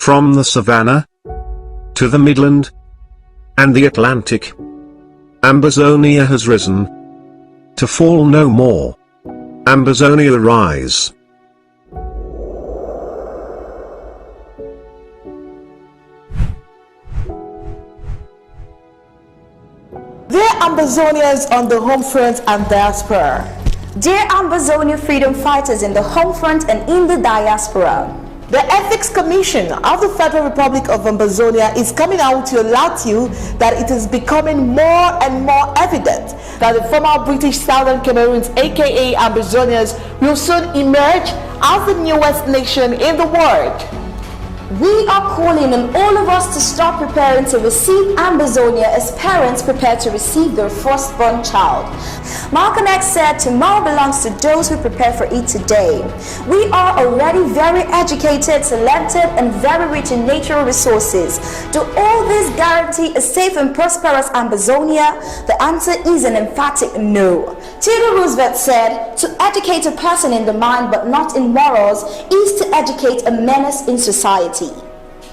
From the savannah to the Midland and the Atlantic, Ambazonia has risen to fall no more. Ambazonia rise. Dear Ambazonians on the home front and diaspora. Dear Ambazonia freedom fighters in the home front and in the diaspora. The Ethics Commission of the Federal Republic of Ambazonia is coming out to alert you that it is becoming more and more evident that the former British Southern Cameroons, aka Ambazonians, will soon emerge as the newest nation in the world. We are calling on all of us to start preparing to receive Ambazonia as parents prepare to receive their firstborn child. Malcolm X said, tomorrow belongs to those who prepare for it today. We are already very educated, talented, and very rich in natural resources. Do all this guarantee a safe and prosperous Ambazonia? The answer is an emphatic no. Theodore Roosevelt said, to educate a person in the mind but not in morals is to educate a menace in society.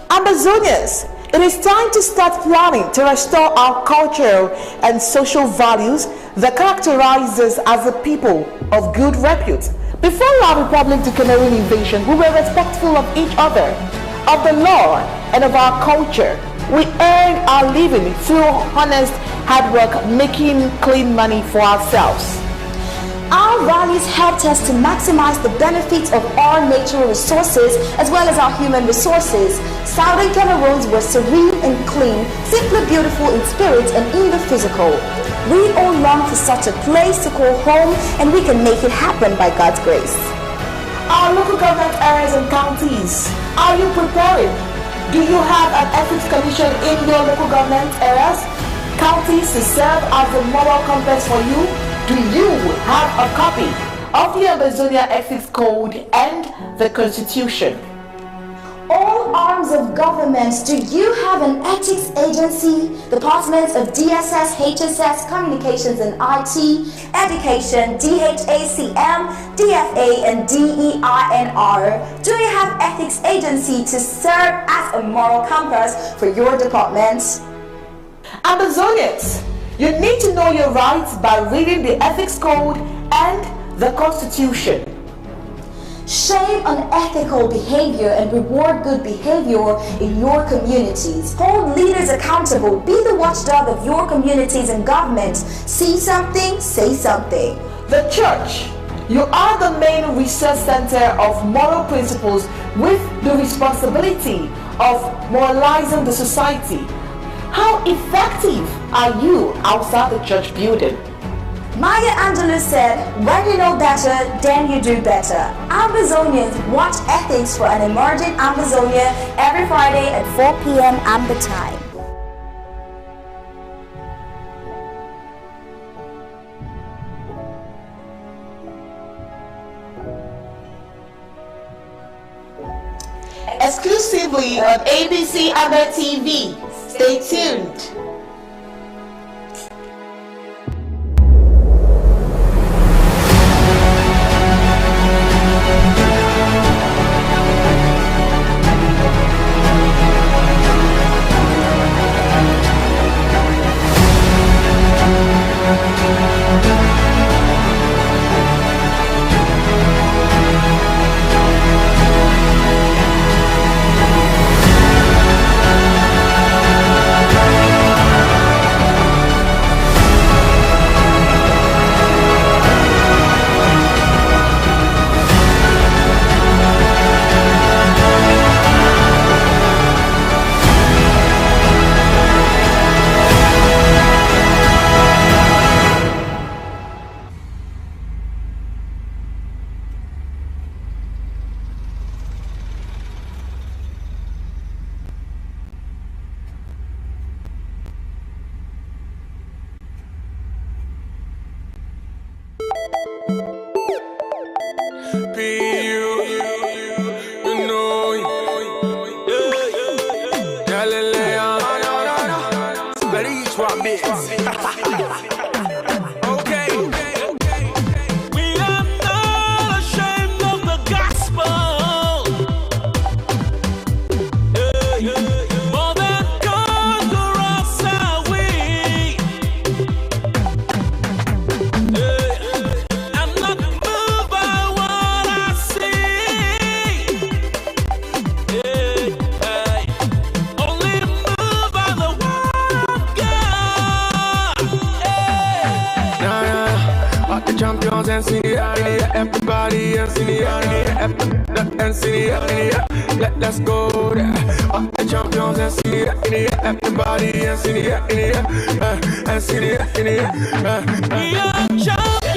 Ambazonians, it is time to start planning to restore our cultural and social values that characterize us as a people of good repute. Before our Republic to Cameroon invasion, we were respectful of each other, of the law, and of our culture. We earned our living through honest hard work, making clean money for ourselves. Our values helped us to maximize the benefits of our natural resources as well as our human resources. Southern Cameroons were serene and clean, simply beautiful in spirit and in the physical. We all long for such a place to call home, and we can make it happen by God's grace. Our local government areas and counties, are you preparing? Do you have an ethics commission in your local government areas, counties to serve as a moral compass for you? Do you have a copy of the Ambazonia Ethics Code and the Constitution? All arms of government, do you have an ethics agency? Departments of DSS, HSS, Communications and IT, Education, DHACM, DFA and DEINR. Do you have ethics agency to serve as a moral compass for your departments? Ambazonians, you need to know your rights by reading the Ethics Code and the Constitution. Shame unethical behavior and reward good behavior in your communities. Hold leaders accountable. Be the watchdog of your communities and governments. See something, say something. The church, you are the main research center of moral principles with the responsibility of moralizing the society. How effective are you outside the church building? Maya Angelou said, when you know better, then you do better. Ambazonians, watch ethics for an emerging Ambazonia every Friday at 4 p.m. Amba time. Exclusively on ABC Amba TV. Stay tuned. and see the area. Everybody and see the area. And see the area. Let's go there. The champions and see the area. Everybody and see the area. And see the area. We are champions.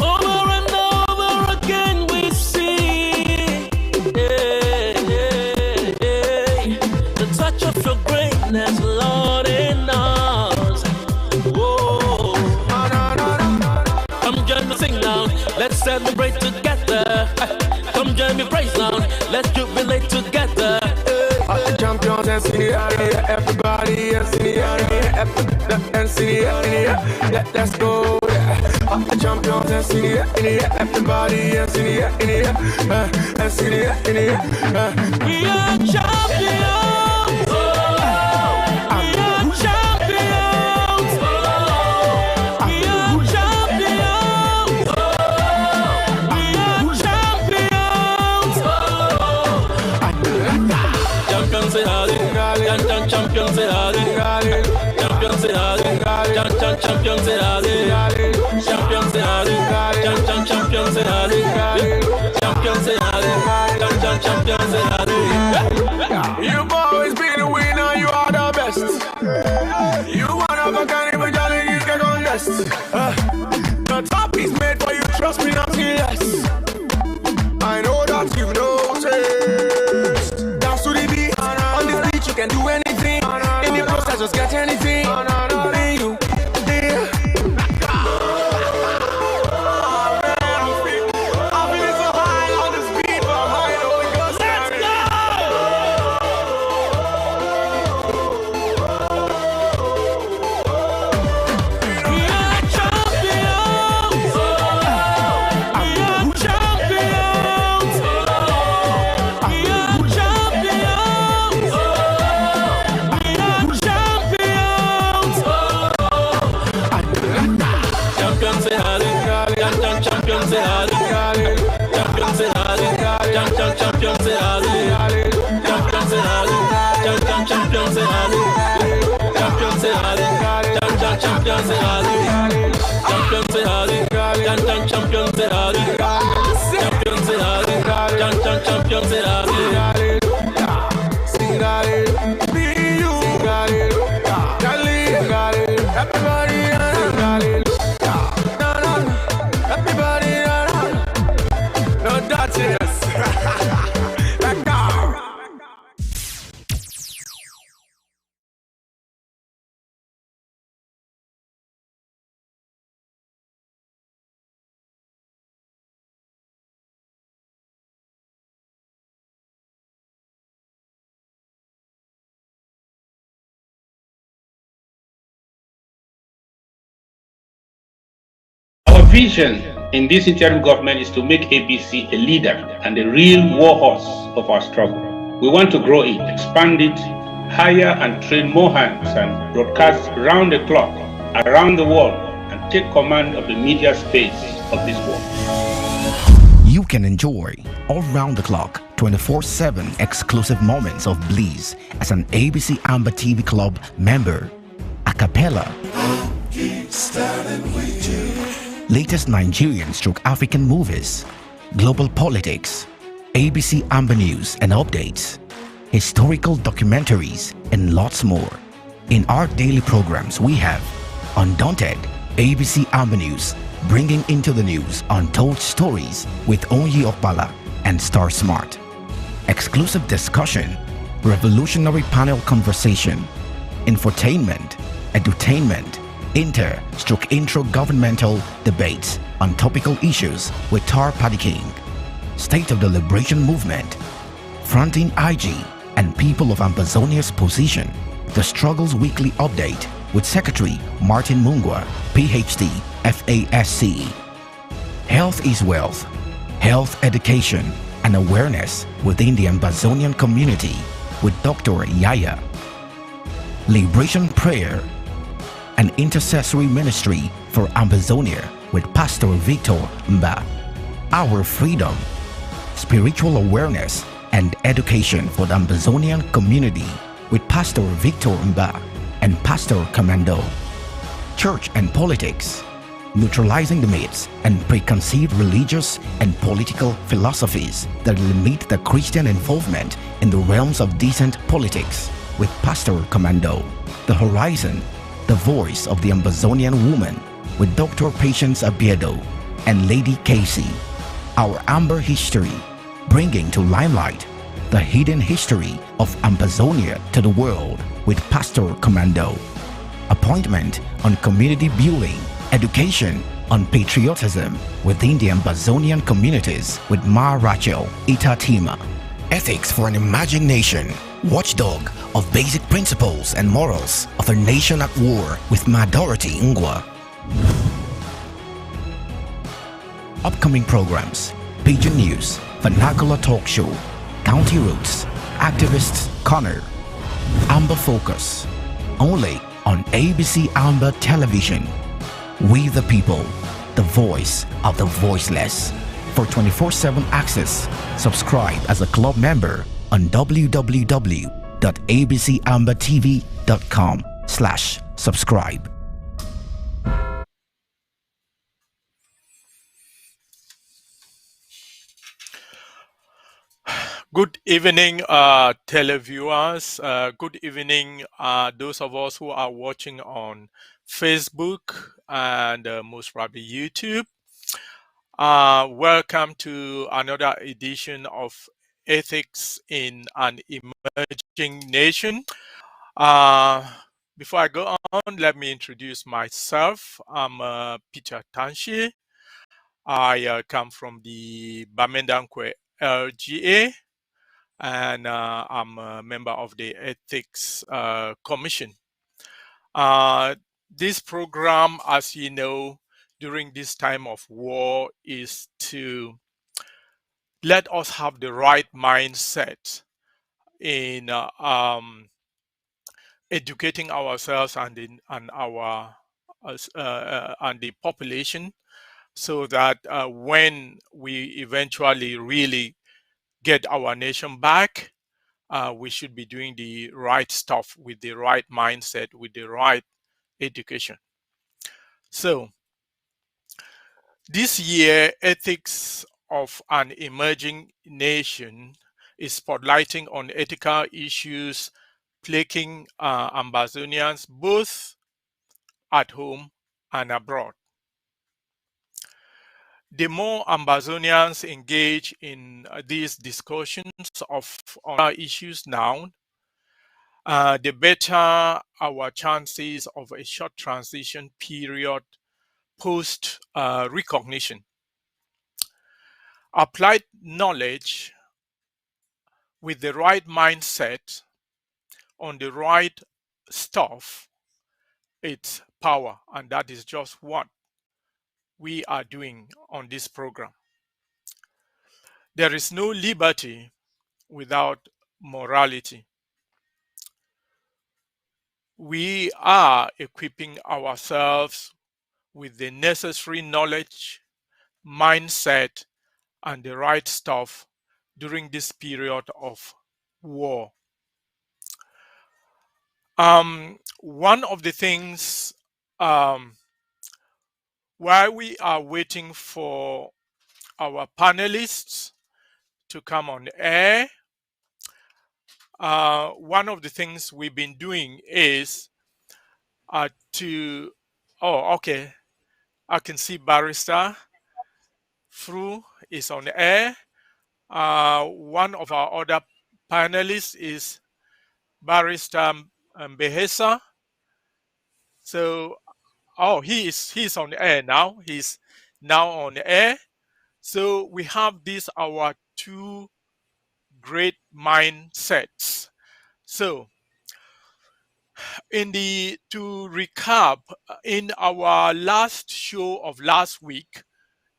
Over and over again we see the touch of your greatness, Lord, in us. Whoa. Come join me, sing now. Let's celebrate together. Come join me, praise now. Let's jubilate together. The champions and see the area. Everybody and see the area. And see the area. Let's go. The champions and see the area. Everybody and see the area. And see the area. We are champions. We are champions. We are champions. We are champions. Champions say hallelujah. Champions say hallelujah. Champions say hallelujah. Champions say hallelujah. Champions say hallelujah. Champions say hallelujah. Champions say hallelujah. Champions say hallelujah. You've always been a winner. You are the best. You one of a kind of jolly get contest. The top is made for you. Trust me, nothing less. I know that you've noticed. Dance to the beat. On this beat you can do anything. In the process just get anything. You, yeah. I'm feeling so high on this beat, but I'm high on the ghost. Let's go! We are champions. We are champions. We are champions. We are champions. Champions say hallelujah. Champions say hallelujah. Champions say hallelujah. Champions say hallelujah. Champions say hallelujah. Champions say hallelujah. Champions say hallelujah. Champions say hallelujah. Champions say hallelujah. Champions say hallelujah. Champions say hallelujah. Champions say hallelujah. Sing hallelujah. Be you. Sing hallelujah. Everybody sing hallelujah. Everybody no, that's it. Let go. Our vision in this interim government is to make ABC a leader and a real warhorse of our struggle. We want to grow it, expand it, hire and train more hands, and broadcast round the clock, around the world, and take command of the media space of this world. You can enjoy all round the clock 24/7 exclusive moments of bliss as an ABC Amber TV Club member. A cappella. Latest Nigerian/African movies, global politics, ABC Amber News and updates, historical documentaries, and lots more. In our daily programs, we have Undaunted, ABC Amber News, bringing into the news untold stories with Onyi Okpala and Star Smart. Exclusive discussion, revolutionary panel conversation, infotainment, edutainment, intro governmental debates on topical issues with Tar Paddy King, State of the Liberation Movement, Fronting IG and People of Ambazonia's Position, The Struggles Weekly Update with Secretary Martin Mungwa, PhD, FASC, Health is wealth. Health education and awareness within the Ambazonian community with Dr. Yaya. Liberation prayer and intercessory ministry for Ambazonia with Pastor Victor Mba. Our freedom, spiritual awareness and education for the Ambazonian community with Pastor Victor Mba and Pastor Commando. Church and politics, neutralizing the myths and preconceived religious and political philosophies that limit the Christian involvement in the realms of decent politics with Pastor Commando. The Horizon, the voice of the Ambazonian woman with Dr. Patience Abiedo and Lady Casey. Our Amber History, bringing to limelight the hidden history of Ambazonia to the world with Pastor Commando. Appointment on community building, education on patriotism within the Ambazonian communities with Ma Rachel Itatima. Ethics for an Emerging Nation, watchdog of basic principles and morals of a nation at war with Ma Dorothy Ngwa. Upcoming programs: Pigeon News, Vernacular Talk Show, County Roots, Activists Corner, Amber Focus, only on ABC Amber Television. We the people, the voice of the voiceless. For 24/7 access, subscribe as a club member on www.abcambertv.com/subscribe. Good evening, televiewers. Good evening, those of us who are watching on Facebook and most probably YouTube. Welcome to another edition of Ethics in an Emerging Nation. Before I go on, let me introduce myself. I'm Peter Tanshi. I come from the Bamendankwe LGA, and I'm a member of the Ethics Commission. This program, as you know, during this time of war is to let us have the right mindset in educating ourselves and our and the population, so that when we eventually really get our nation back, we should be doing the right stuff with the right mindset, with the right education. So this year, Ethics of an Emerging Nation is spotlighting on ethical issues plaguing Ambazonians both at home and abroad. The more Ambazonians engage in these discussions on issues now, the better our chances of a short transition period post recognition. Applied knowledge with the right mindset on the right stuff, it's power, and that is just what we are doing on this program. There is no liberty without morality. We are equipping ourselves with the necessary knowledge, mindset, and the right stuff during this period of war. One of the things, while we are waiting for our panelists to come on air, one of the things we've been doing is okay, I can see Barrister Fru is on air. One of our other panelists is Barrister Behesa. So, he's on air now. He's now on air. So we have these our two great mindsets. So to recap, in our last show of last week,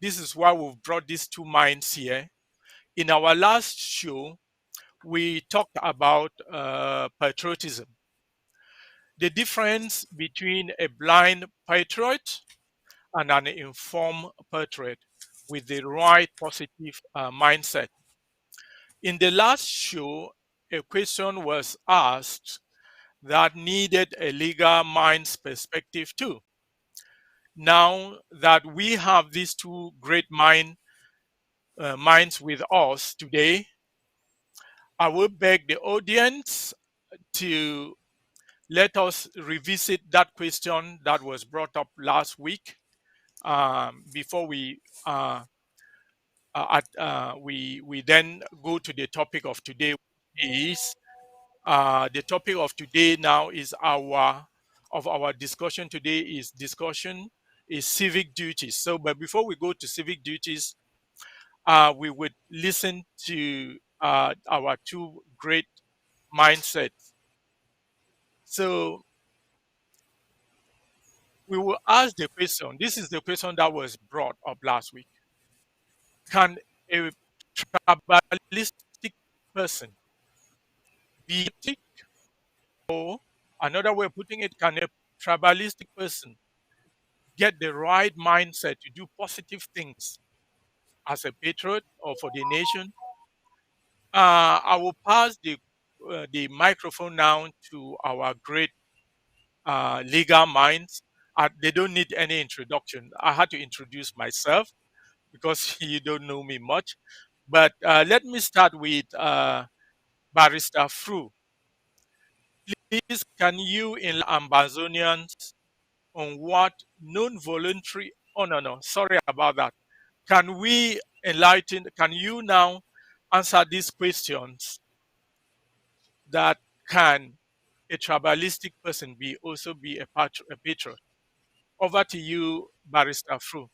This is why we've brought these two minds here. In our last show, we talked about patriotism, the difference between a blind patriot and an informed patriot with the right positive mindset. In the last show, a question was asked that needed a legal mind's perspective too. Now that we have these two great minds with us today, I will beg the audience to let us revisit that question that was brought up last week before we then go to the topic of today. Is the topic of today now is our discussion today is civic duties. So, but before we go to civic duties, we would listen to our two great mindsets. So we will ask the question. This is the question that was brought up last week. Can a tribalistic person be ethic? Or another way of putting it, can a tribalistic person get the right mindset to do positive things as a patriot or for the nation? I will pass the microphone now to our great legal minds. They don't need any introduction. I had to introduce myself because you don't know me much. But let me start with Barrister Fru. Please, can you enlighten Ambazonians on what non-voluntary? Oh no, sorry about that. Can you now answer these questions that can a tribalistic person also be a patriot? Over to you, Barrister Fru.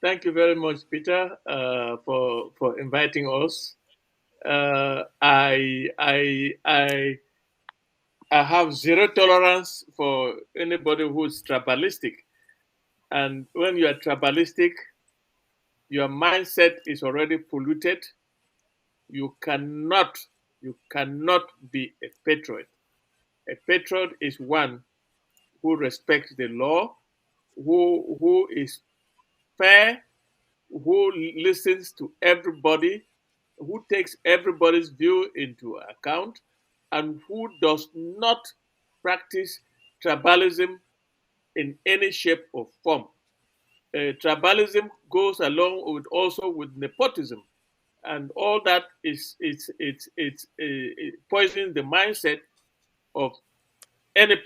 Thank you very much, Peter, for inviting us. I have zero tolerance for anybody who's tribalistic, and when you are tribalistic, your mindset is already polluted. You cannot be a patriot. A patriot is one who respects the law, who is fair, who listens to everybody, who takes everybody's view into account, and who does not practice tribalism in any shape or form. Tribalism goes along with also with nepotism, and all that is poisoning the mindset of any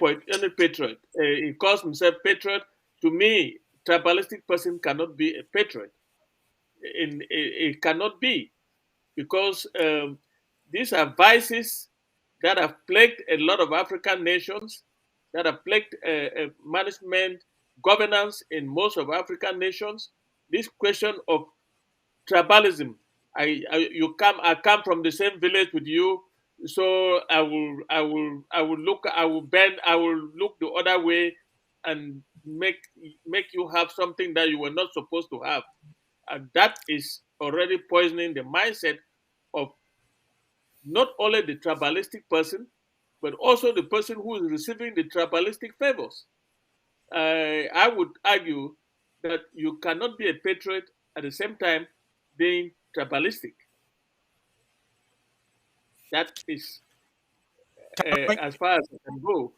patriot. He calls himself patriot. To me, tribalistic person cannot be a patriot. It cannot be because these are vices that have plagued a lot of African nations, that have plagued management, governance in most of African nations. This question of tribalism. I come from the same village with you, so I will bend, I will look the other way and make you have something that you were not supposed to have. And that is already poisoning the mindset of not only the tribalistic person, but also the person who is receiving the tribalistic favors. I would argue that you cannot be a patriot at the same time being tribalistic. That is as far as I can go.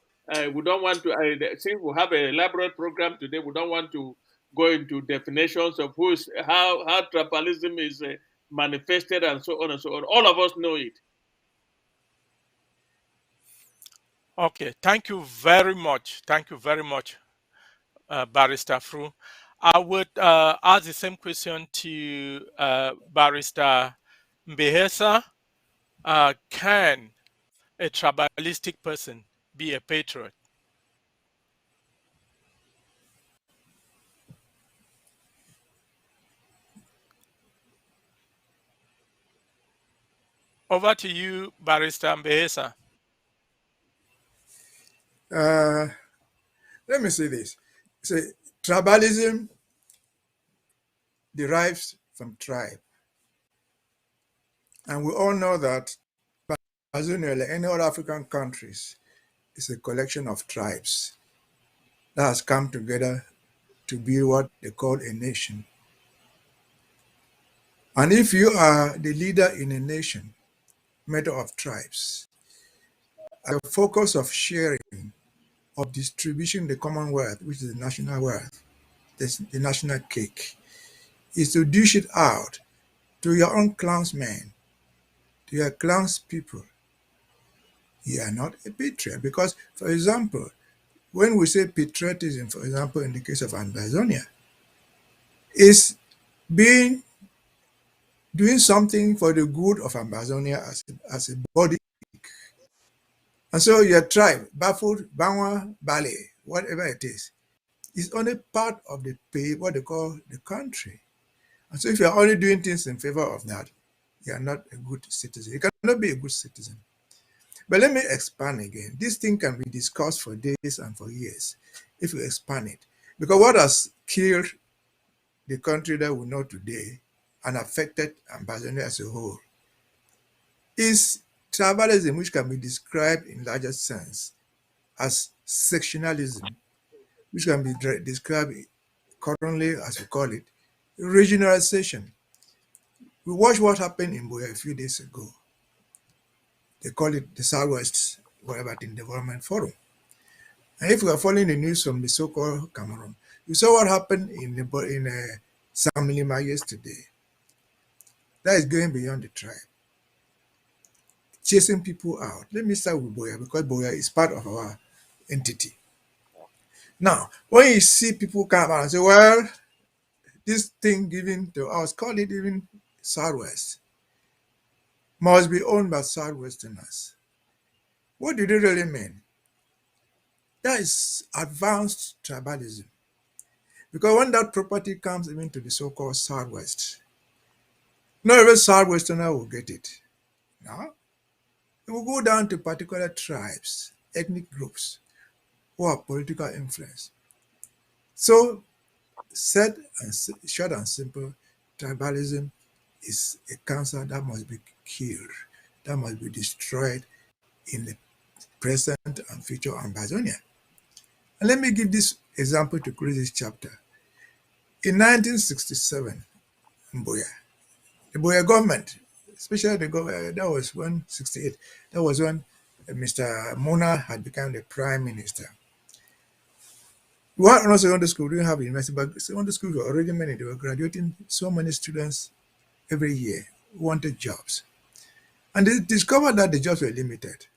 We don't want to, since we have an elaborate program today, we don't want to go into definitions of how tribalism is manifested and so on and so on. All of us know it. Okay, thank you very much. Thank you very much, Barrister Fru. I would ask the same question to Barrister Mbehesa. Can a tribalistic person be a patriot? Over to you, Barrister Mbehesa. Let me say this. Say tribalism derives from tribe. And we all know that Tanzania, like any other African countries, is a collection of tribes that has come together to be what they call a nation. And if you are the leader in a nation made up of tribes, the focus of sharing, of distributing the commonwealth, which is the national wealth, the national cake, is to dish it out to your own clansmen, to your clanspeople. You are not a patriot because, for example, when we say patriotism, for example, in the case of Ambazonia, is being doing something for the good of Ambazonia as a body. And so your tribe, Bafut, Bangwa, Bale, whatever it is only part of the pay, what they call the country. And so if you're only doing things in favor of that, you're not a good citizen. You cannot be a good citizen. But let me expand again. This thing can be discussed for days and for years if you expand it. Because what has killed the country that we know today and affected Ambazonia as a whole is tribalism, which can be described in larger sense as sectionalism, which can be described currently, as we call it, regionalization. We watched what happened in Boya a few days ago. They call it the Southwest whatever in Development Forum. And if we are following the news from the so-called Cameroon, you saw what happened in Samilima yesterday. That is going beyond the tribe, chasing people out. Let me start with Boya because Boya is part of our entity. Now, when you see people come out and say, well, this thing given to us, call it even Southwest, must be owned by Southwesterners. What do they really mean? That is advanced tribalism. Because when that property comes even to the so-called Southwest, not every Southwesterner will get it. No? It will go down to particular tribes, ethnic groups, who have political influence. So, said and short and simple, tribalism is a cancer that must be killed, that must be destroyed in the present and future Ambazonia. And let me give this example to close this chapter. In 1967, in Boya, the Boya government, especially the government, that was when 68, that was when Mr. Mona had become the prime minister. We had no secondary school, we didn't have university, but secondary schools were already many. They were graduating so many students every year who wanted jobs. And they discovered that the jobs were limited.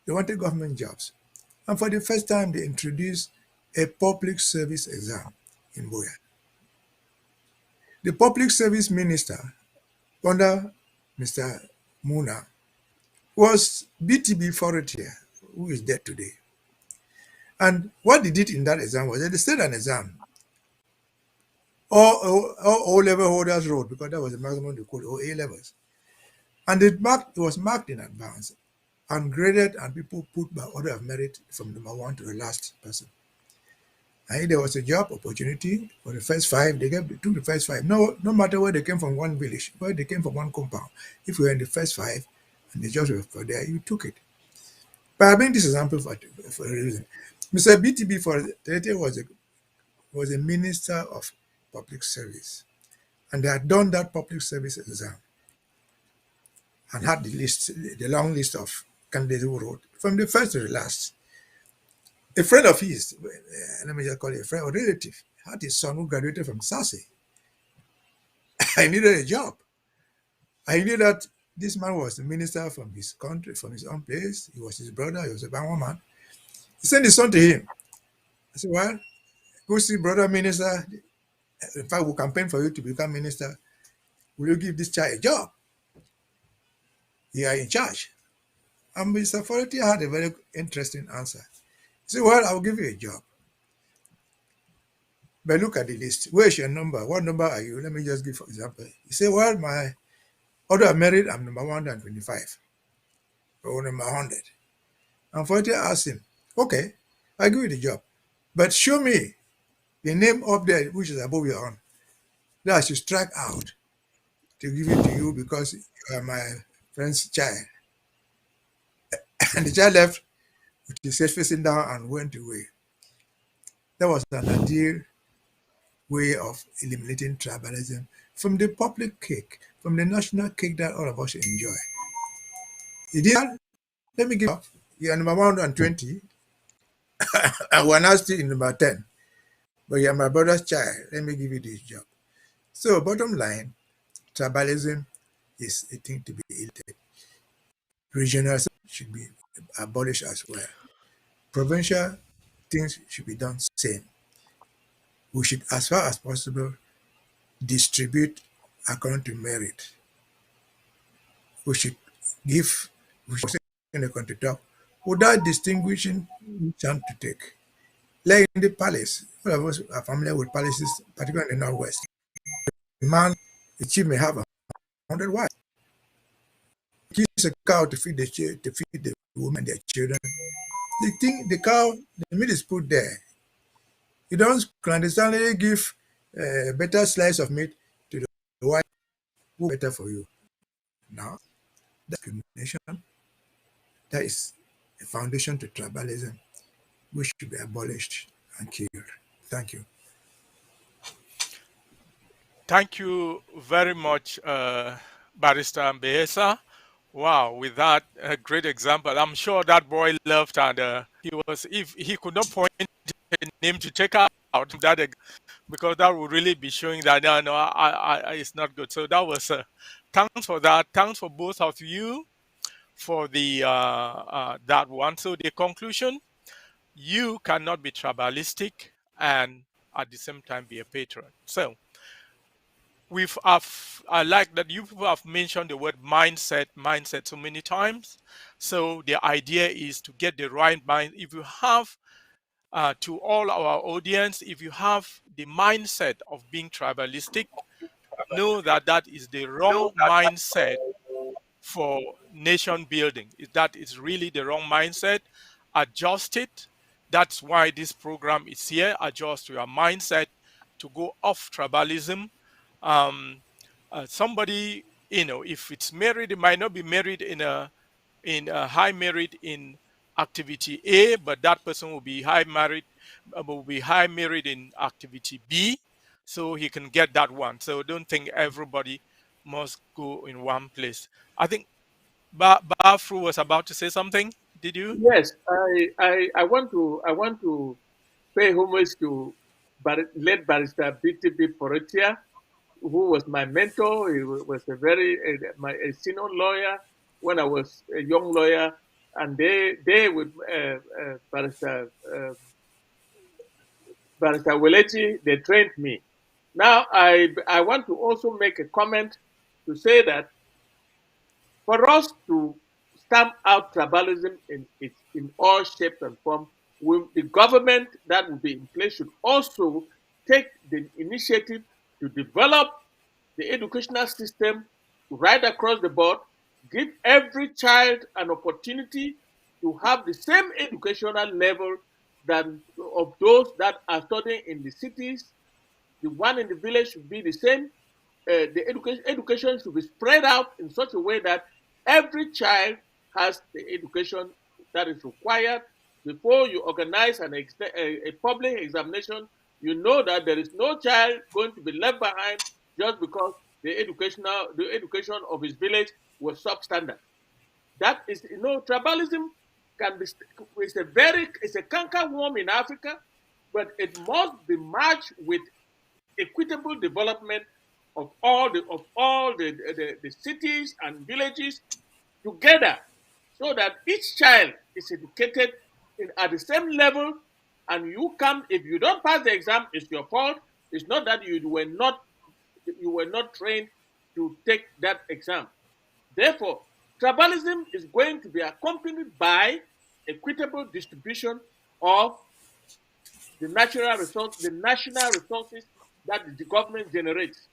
They wanted government jobs. And for the first time, they introduced a public service exam in Boya. The public service minister under Mr. Muna was BTB Forestier, who is dead today. And what they did in that exam was that they set an exam. All O-level holders wrote, because that was the maximum they could, or A-levels. And it was marked in advance and graded, and people put by order of merit from number one to the last person. And if there was a job opportunity for the first five, they took the first five. No matter where they came from, one village, where they came from, one compound. If you were in the first five and the jobs were there, you took it. But I bring this example for a reason. Mr. BTB Forestier was a minister of public service, and they had done that public service exam and had the long list of candidates who wrote from the first to the last. A friend of his, let me just call it a friend or relative, had his son who graduated from SASE. I needed a job. I knew that this man was the minister from his country, from his own place. He was his brother, he was a Bangwa man. He sent his son to him. I said, well, go see brother minister. In fact, we'll campaign for you to become minister. Will you give this child a job? You are in charge. And Mr. Forestier had a very interesting answer. He said, well, I'll give you a job. But look at the list. Where's your number? What number are you? Let me just give for example. He said, well, my order of merit, I'm number 125 or number 100. And Forestier asked him, okay, I'll give you the job. But show me the name up there, which is above your own. that I should strike out to give it to you because you are my friend's child. And the child left with his head facing down and went away. That was an ideal way of eliminating tribalism from the public cake, from the national cake that all of us enjoy. It is, let me give up. You are number 120, and we're now still in number 10. But you are my brother's child. Let me give you this job. So, bottom line, tribalism is a thing to be eliminated. Regionalism should be abolished as well. Provincial things should be done same. We should, as far as possible, distribute according to merit. We should give, we should in the country talk without distinguishing which hand to take. Like in the palace, all of us are familiar with palaces, particularly in the Northwest. The man, the chief may have 100 wives. He kills a cow to feed to feed the women and their children. The thing, the cow, the meat is put there. You don't clandestinely give a better slice of meat to the wife who better for you. Now, that's discrimination. That is a foundation to tribalism, which should be abolished and killed. Thank you. Thank you very much, Barrister Mbehesa. Wow, with that great example, I'm sure that boy left, and he was, if he could not point a name to take out that because that would really be showing that no, it's not good. So that was thanks for that. Thanks for both of you for the that one. So the conclusion: you cannot be tribalistic and at the same time be a patriot. So I like that you people have mentioned the word mindset so many times. So the idea is to get the right mind. If you have to all our audience, if you have the mindset of being tribalistic, know that that is the wrong mindset for nation building. That is really the wrong mindset. Adjust it. That's why this program is here. Adjust your mindset to go off tribalism. Somebody, if it's married, it might not be married in a high merit in activity A, but that person will be high merit in activity B, so he can get that one. So don't think everybody must go in one place. I think Bafru was about to say something. Did you? Yes, I want to pay homage to late barrister BTB Porotia, who was my mentor. He was a senior lawyer when I was a young lawyer, and they with Barrister Welechi, they trained me. Now I want to also make a comment to say that for us to stamp out tribalism in all shapes and forms, the government that will be in place should also take the initiative to develop the educational system right across the board, give every child an opportunity to have the same educational level than of those that are studying in the cities. The one in the village should be the same. The education should be spread out in such a way that every child has the education that is required. Before you organize a public examination, you know that there is no child going to be left behind just because the education of his village was substandard. That is, tribalism can be it's a canker worm in Africa, but it must be matched with equitable development of all the cities and villages together, so that each child is educated at the same level. And if you don't pass the exam, it's your fault. It's not that you were not trained to take that exam. Therefore, tribalism is going to be accompanied by equitable distribution of the national resources that the government generates.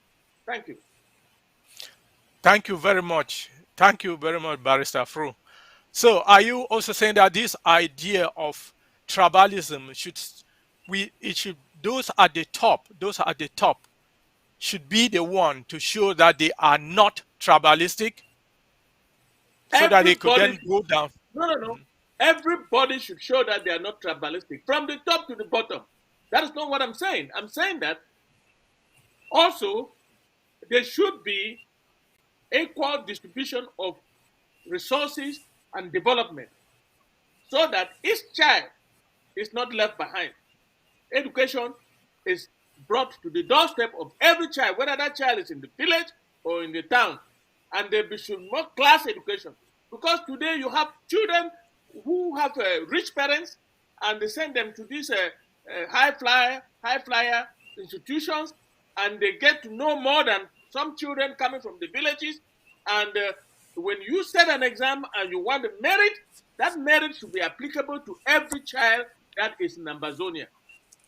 Thank you. Thank you very much. Thank you very much, Barrister Fru. So, are you also saying that this idea of tribalism those at the top should be the one to show that they are not tribalistic, so that they could then Everybody, go down. no. Everybody should show that they are not tribalistic from the top to the bottom. That is not what I'm saying. I'm saying that also there should be equal distribution of resources and development so that each child is not left behind. Education is brought to the doorstep of every child, whether that child is in the village or in the town. And there should be more class education. Because today you have children who have rich parents and they send them to these high flyer institutions, and they get to know more than some children coming from the villages. And when you set an exam and you want the merit, that merit should be applicable to every child that is in Ambazonia.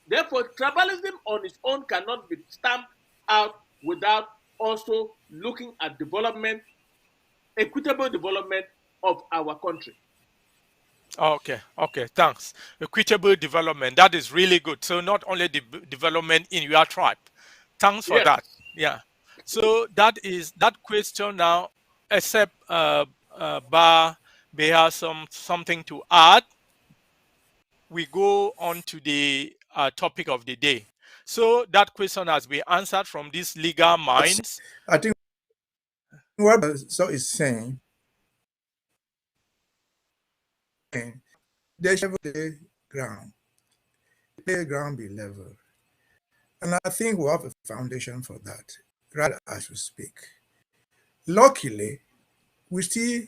Therefore, tribalism on its own cannot be stamped out without also looking at development, equitable development of our country. Okay, thanks. Equitable development, that is really good. So not only the development in your tribe. Thanks for Yes. that. Yeah. So that is that question now, except Ba may have something to add. We go on to the topic of the day. So that question has been answered from these legal minds. I think what so is saying, they should the playground be level. And I think we have a foundation for that, rather as we speak. Luckily, we still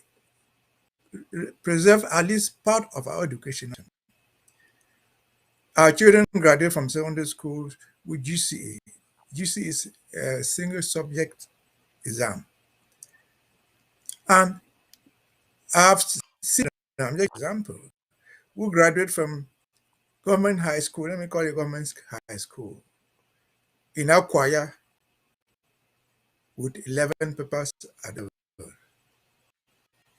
preserve at least part of our education. Our children graduate from secondary schools with GCE. GCE is a single subject exam. And I've seen an example who graduate from government high school, let me call it government high school, in Akwaya with 11 papers at the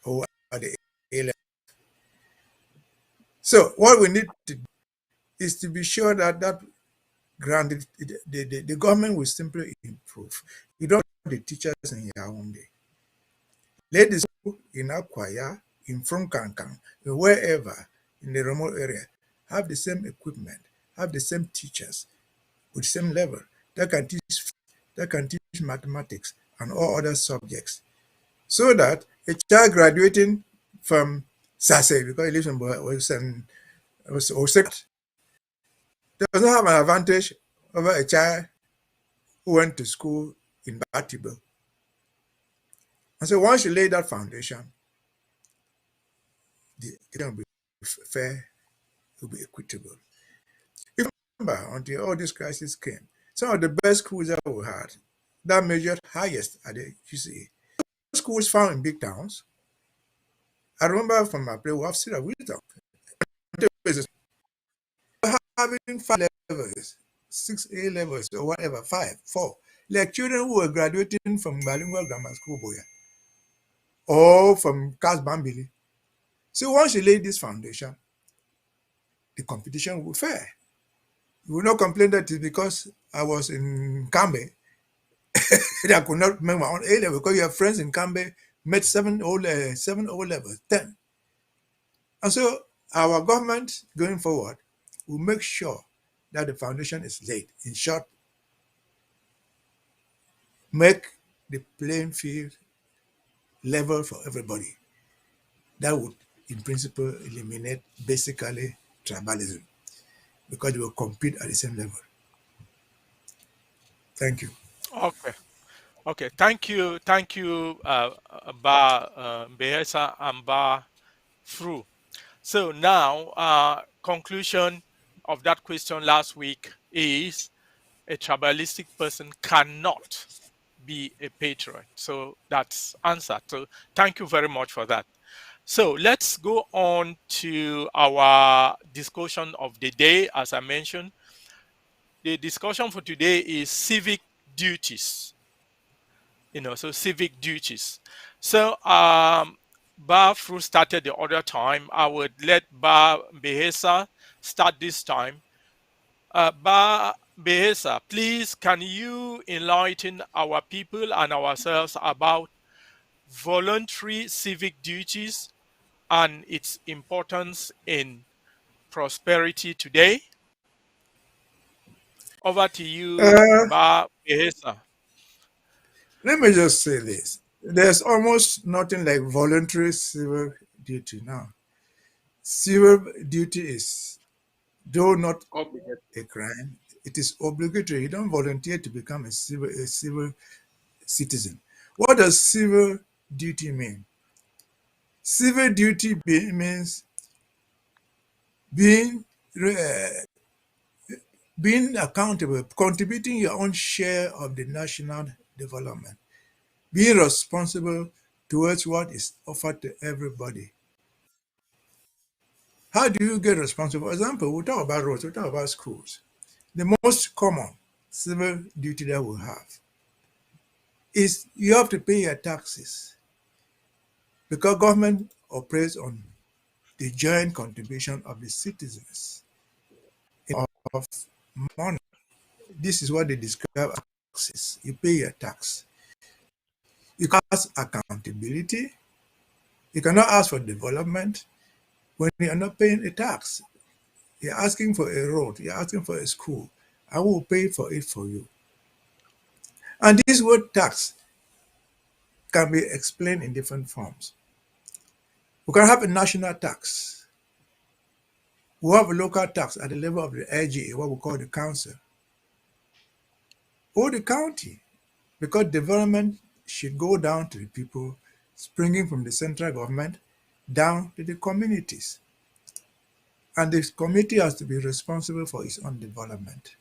or at the A level. So what we need to do is to be sure that that grant, the government will simply improve. You don't have the teachers in Yaoundé. Let the school in Akwaya, in Frankankan, wherever in the remote area, have the same equipment, have the same teachers with the same level that can teach mathematics and all other subjects. So that a child graduating from Sase, because he lives in Osek, does not have an advantage over a child who went to school in Batibo. And so once you lay that foundation, the education will be fair, it will be equitable. If you remember, until all this crisis came, some of the best schools that we had that measured highest at the GCE, schools found in big towns. I remember from my play, we have still a wisdom. Having 5 levels, 6 A levels, or whatever, 5, 4, like children who were graduating from bilingual grammar school, Boya, or from Cas Bambili. So once you lay this foundation, the competition will be fair. You will not complain that it's because I was in Kambe that I could not make my own A level, because you have friends in Kambe met 7 O levels, 10. And so our government going forward will make sure that the foundation is laid. In short, make the playing field level for everybody. That would, in principle, eliminate basically tribalism, because they will compete at the same level. Thank you. Okay. Thank you, Ba Behesa and Ba Fru. So now, conclusion of that question last week is a tribalistic person cannot be a patriot. So that's answered. So thank you very much for that. So let's go on to our discussion of the day. As I mentioned, the discussion for today is civic duties. So civic duties. So Ba Fru started the other time. I would let Ba Behesa start this time. Ba, Behesa, please can you enlighten our people and ourselves about voluntary civic duties and its importance in prosperity today? Over to you, Uh, Ba Behesa. Let me just say this. There's almost nothing like voluntary civil duty now. Civil duty is, though not Obligate. a crime, it is obligatory. You don't volunteer to become a civil citizen. What does civil duty mean? Civil duty means being uh, being accountable, contributing your own share of the national development, being responsible towards what is offered to everybody. How do you get responsible? For example, we talk about roads, we talk about schools. The most common civil duty that we have is you have to pay your taxes because government operates on the joint contribution of the citizens of money. This is what they describe as taxes. You pay your tax. You can ask accountability. You cannot ask for development when you are not paying a tax. You're asking for a road, you're asking for a school. I will pay for it for you. And this word tax can be explained in different forms. We can have a national tax. We have a local tax at the level of the LGA, what we call the council, or the county, because development should go down to the people, springing from the central government down to the communities. And the community has to be responsible for its own development.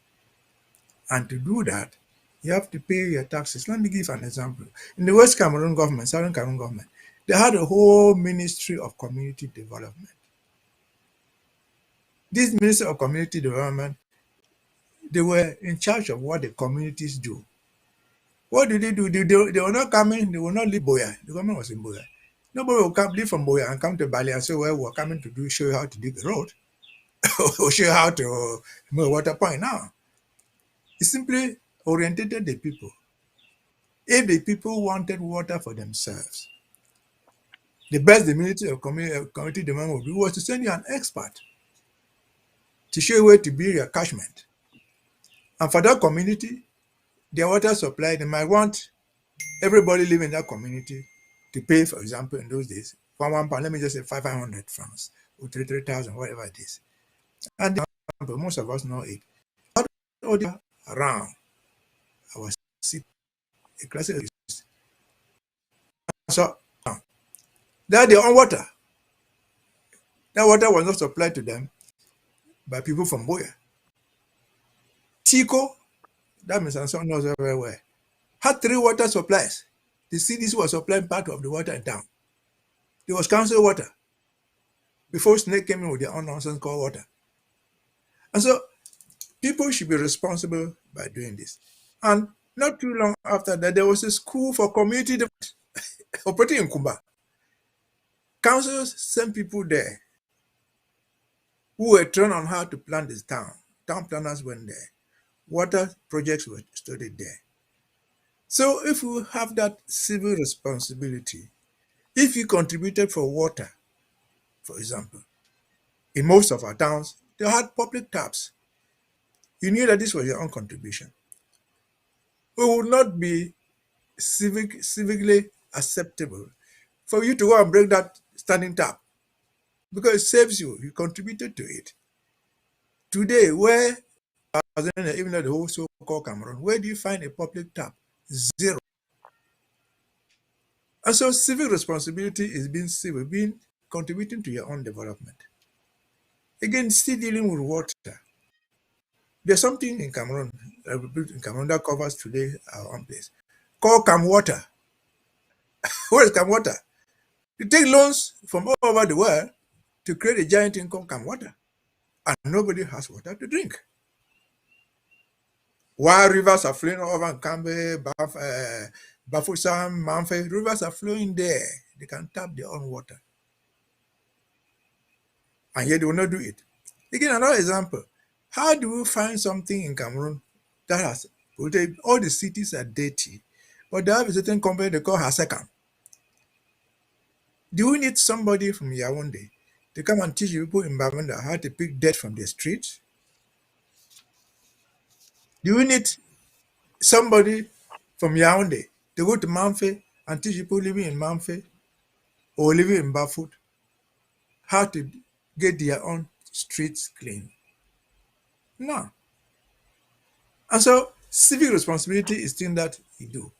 And to do that, you have to pay your taxes. Let me give an example. In the West Cameroon government, Southern Cameroon government, they had a whole Ministry of Community Development. This Ministry of Community Development, they were in charge of what the communities do. What did they do? They were not coming, they were not leave Boya. The government was in Boya. Nobody will come leave from Boya and come to Bali and say, well, we're coming to show you how to dig a road or show you how to make a water point. Now, it simply orientated the people. If the people wanted water for themselves, the best the Ministry of Community Development would do was to send you an expert to show you where to build your catchment. And for that community, their water supply, they might want everybody living in that community to pay, for example, in those days, for 1 pound, let me just say 500 francs or 3,000, whatever it is. And most of us know it. All around our city, a classic is so they're their own water. That water was not supplied to them by people from Boya. Tico, that means someone knows very well, had 3 water supplies. The cities were supplying part of the water in town. There was council water before Snake came in with their own nonsense called water. And so people should be responsible by doing this. And not too long after that, there was a school for community development operating in Kumba. Councils sent people there who were trained on how to plan this town. Town planners went there. Water projects were studied there. So if we have that civil responsibility, if you contributed for water, for example, in most of our towns, they had public taps. You knew that this was your own contribution. It would not be civically acceptable for you to go and break that standing tap because it saves you. You contributed to it. Today, where, even though the whole so-called Cameroon, where do you find a public tap? Zero. And so civic responsibility is being civil, being contributing to your own development. Again, still dealing with water. There's something in Cameroon, in Cameroon that covers today our own place, called Cam Water. What is Cam Water? You take loans from all over the world to create a giant thing called Cam Water, and nobody has water to drink. While rivers are flowing over Kambe, Bafusam, Manfe, rivers are flowing there. They can tap their own water. And yet they will not do it. Again, another example. How do we find something in Cameroon that has polluted. All the cities are dirty, but they have a certain company they call Haseka. Do we need somebody from Yaoundé to come and teach people in Bamenda how to pick dirt from the streets? Do we need somebody from Yaoundé to go to Manfe and teach people living in Manfe or living in Bafoot how to get their own streets clean? No. And so civic responsibility is thing that you do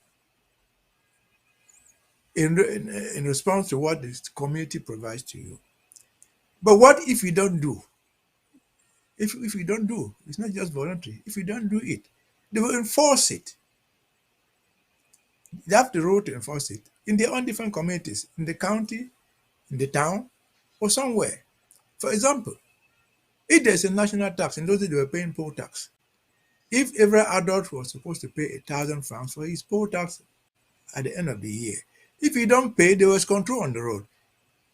in response to what the community provides to you. But what if you don't do? If you don't do, it's not just voluntary. If you don't do it, they will enforce it. They have the role to enforce it in their own different communities, in the county, in the town, or somewhere. For example, if there's a national tax, in those days they were paying poll tax. If every adult was supposed to pay 1,000 francs for his poll tax at the end of the year, if you don't pay, there was control on the road.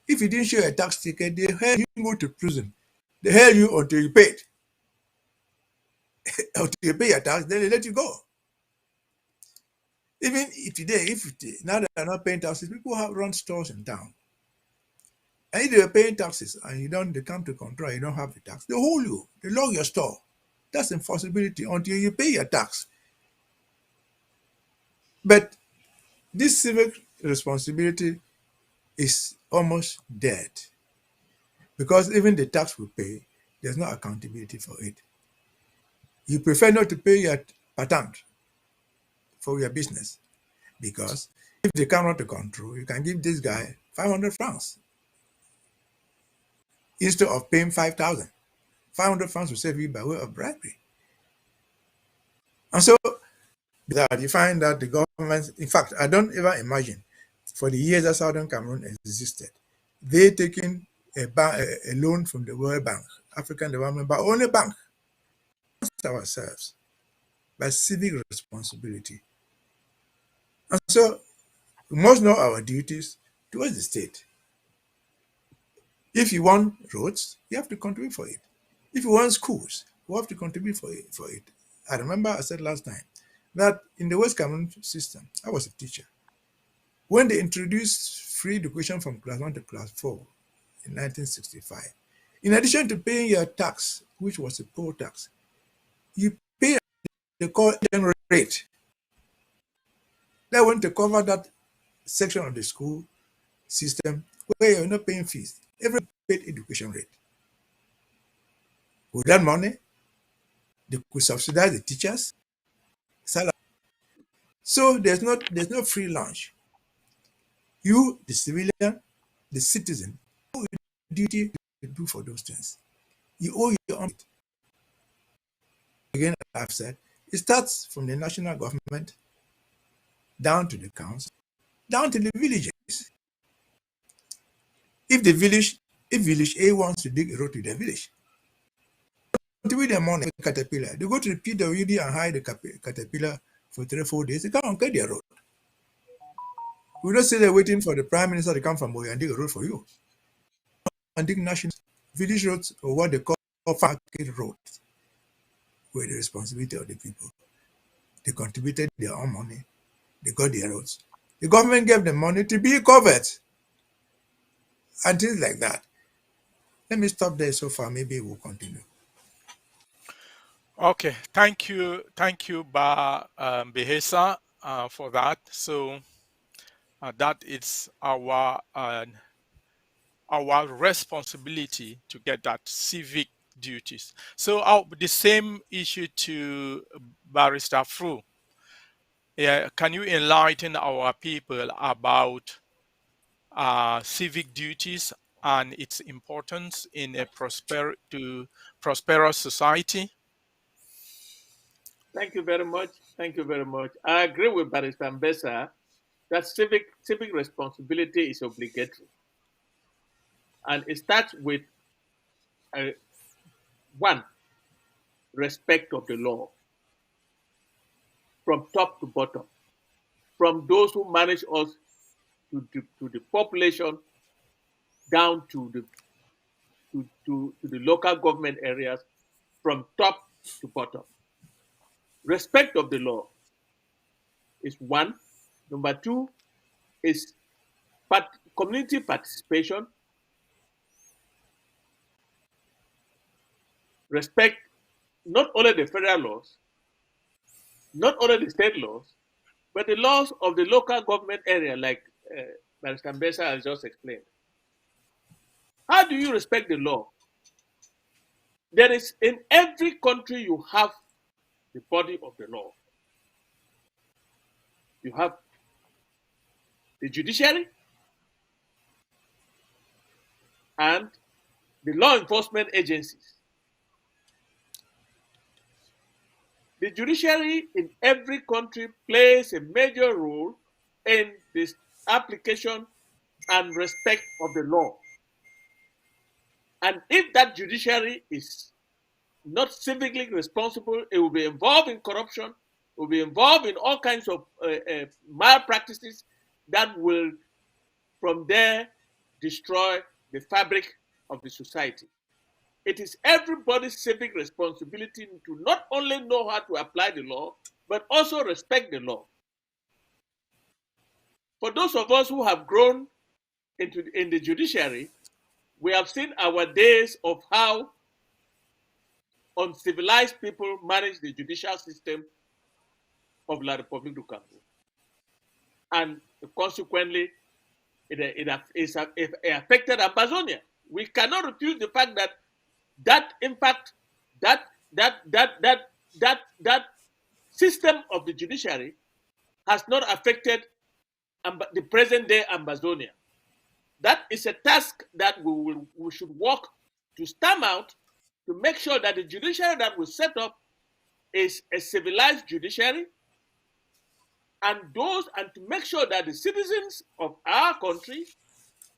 If you didn't show a tax ticket, they held you go to prison. They held you until you paid. Until you pay your tax, then they let you go. Even if today, now that they're not paying taxes, people have run stores in town. And if they are paying taxes and they come to control, you don't have the tax, they hold you, they lock your store. That's enforceability until you pay your tax. But this civic responsibility is almost dead because even the tax we pay, there's no accountability for it. You prefer not to pay your patent for your business because if they come out to control, you can give this guy 500 francs instead of paying 5,000. 500 francs will save you by way of bribery. And so that you find that the government, in fact, I don't ever imagine for the years that Southern Cameroon existed, they taking a loan from the World Bank, African Development, but only bank ourselves by civic responsibility. And so we must know our duties towards the state. If you want roads, you have to contribute for it. If you want schools, you have to contribute for it. I remember I said last time that in the West Cameroon system, I was a teacher. When they introduced free education from class 1 to class 4 in 1965, in addition to paying your tax, which was a poll tax, you pay the call rate. That went to cover that section of the school system where you're not paying fees. Every paid education rate. With that money, they could subsidize the teachers' salary. So there's no free lunch. You, the civilian, the citizen, you owe your duty to do for those things. You owe your own. Again, I've said, it starts from the national government down to the council, down to the villages. If village A wants to dig a road to their village, with their money, caterpillar, they go to the PWD and hire the caterpillar for 3 or 4 days. They come and get their road. We don't sit there waiting for the prime minister to come from Boy and dig a road for you. And dig national village roads, or what they call market roads, were the responsibility of the people. They contributed their own money. They got their roads. The government gave them money to be covered and things like that. Let me stop there so far. Maybe we'll continue. Okay, thank you, Behesa, for that. So that is our responsibility to get that civic duties. So the same issue to Barrister Fru. Can you enlighten our people about civic duties and its importance in a prosperous society? Thank you very much. Thank you very much. I agree with Barrister Mbesa that civic responsibility is obligatory. And it starts with one, respect of the law from top to bottom, from those who manage us to the population down to the local government areas, from top to bottom. Respect of the law is one. Number two is community participation. Respect not only the federal laws, not only the state laws, but the laws of the local government area, like Barrister Mbesa has just explained. How do you respect the law? There is, in every country, you have the body of the law. You have the judiciary and the law enforcement agencies. The judiciary in every country plays a major role in this application and respect of the law. And if that judiciary is not civically responsible, it will be involved in corruption, will be involved in all kinds of malpractices that will, from there, destroy the fabric of the society. It is everybody's civic responsibility to not only know how to apply the law, but also respect the law. For those of us who have grown in the judiciary, we have seen our days of how uncivilized people manage the judicial system of La République du Congo. And consequently, it affected Amazonia. We cannot refuse the fact that impact, that system of the judiciary has not affected the present day Amazonia. That is a task that we should work to stamp out, to make sure that the judiciary that we set up is a civilized judiciary, and to make sure that the citizens of our country,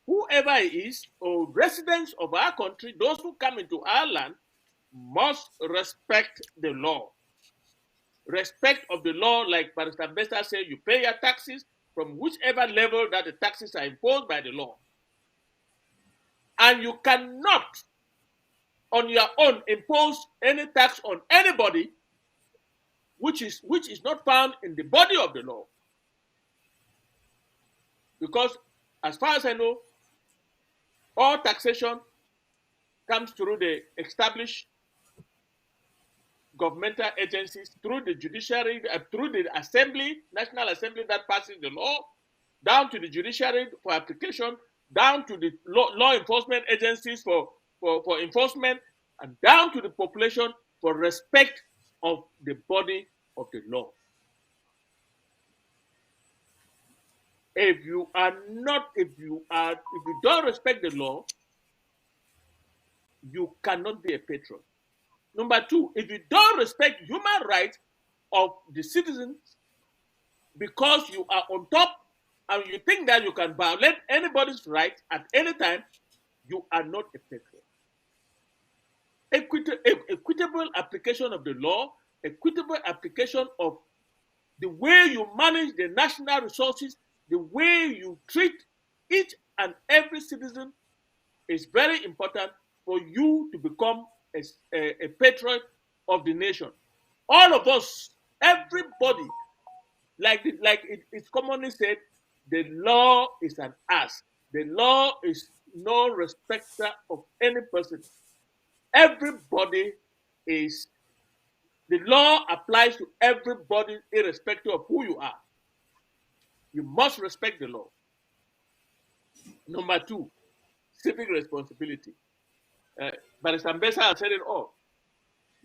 whoever he is, or residents of our country, those who come into our land, must respect the law. Respect of the law, like Barrister Besta said, you pay your taxes from whichever level that the taxes are imposed by the law. And you cannot, on your own, impose any tax on anybody which is not found in the body of the law. Because as far as I know, all taxation comes through the established governmental agencies, through the judiciary, through the assembly, National Assembly that passes the law, down to the judiciary for application, down to the law enforcement agencies for enforcement, and down to the population for respect of the body of the law. If you don't respect the law, you cannot be a patron. Number two, if you don't respect human rights of the citizens because you are on top and you think that you can violate anybody's right at any time, you are not a patron. Equitable application of the law, equitable application of the way you manage the national resources, the way you treat each and every citizen is very important for you to become a patriot of the nation. All of us, everybody, it's commonly said, the law is an ass. The law is no respecter of any person. Everybody is, the law applies to everybody irrespective of who you are. You must respect the law. Number two, civic responsibility. Barrister Mbesa has said it all.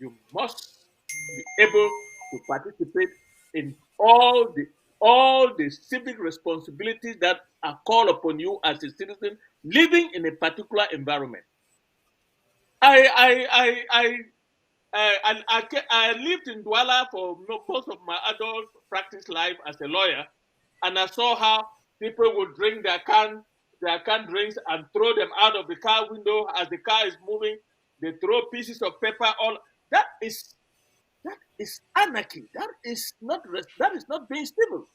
You must be able to participate in all the civic responsibilities that are called upon you as a citizen living in a particular environment. I lived in Douala for most of my adult practice life as a lawyer, and I saw how people would drink their canned drinks and throw them out of the car window as the car is moving. They throw pieces of paper. All that is anarchy. That is not being civil.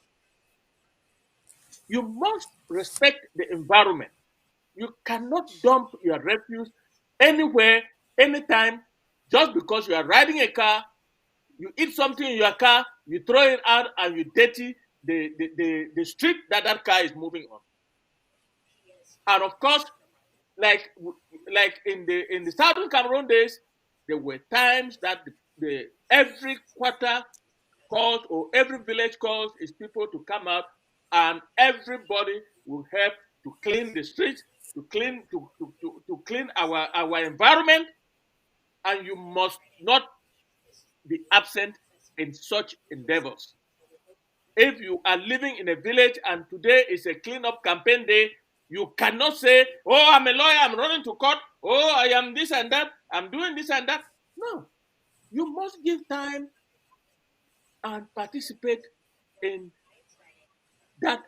You must respect the environment. You cannot dump your refuse anywhere, anytime, just because you are riding a car, You eat something in your car, you throw it out, and you dirty the street that that car is moving on. And of course, like like in the Southern Cameroon days, there were times that the every quarter calls or every village calls is people to come out, and everybody will help to clean the streets, to clean our environment, and you must not be absent in such endeavors. If you are living in a village and today is a cleanup campaign day, you cannot say, "Oh, I'm a lawyer, I'm running to court. Oh, I am this and that, I'm doing this and that." No, you must give time and participate in that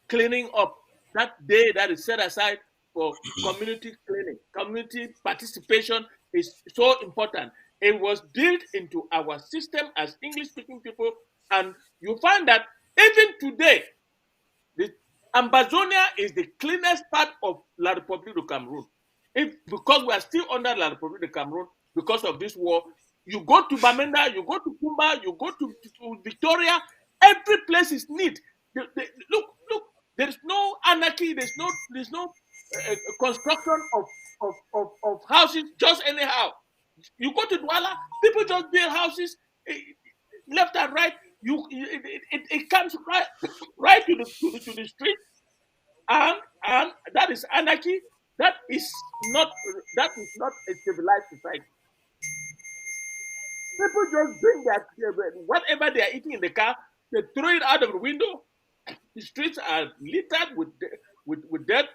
cleaning up, that day that is set aside for community cleaning. Community participation is so important. It was built into our system as English speaking people, and you find that even today, the Ambazonia is the cleanest part of La République du Cameroon. If because we are still under La République du Cameroon because of this war, you go to Bamenda, you go to Kumba, you go to Victoria, every place is neat. Look, there is no anarchy, there's no construction of houses just anyhow. You go to Douala, people just build houses left and right. It comes right to the street, and that is anarchy. That is not a civilized society. People just bring whatever they are eating in the car, they throw it out of the window. The streets are littered with dirt.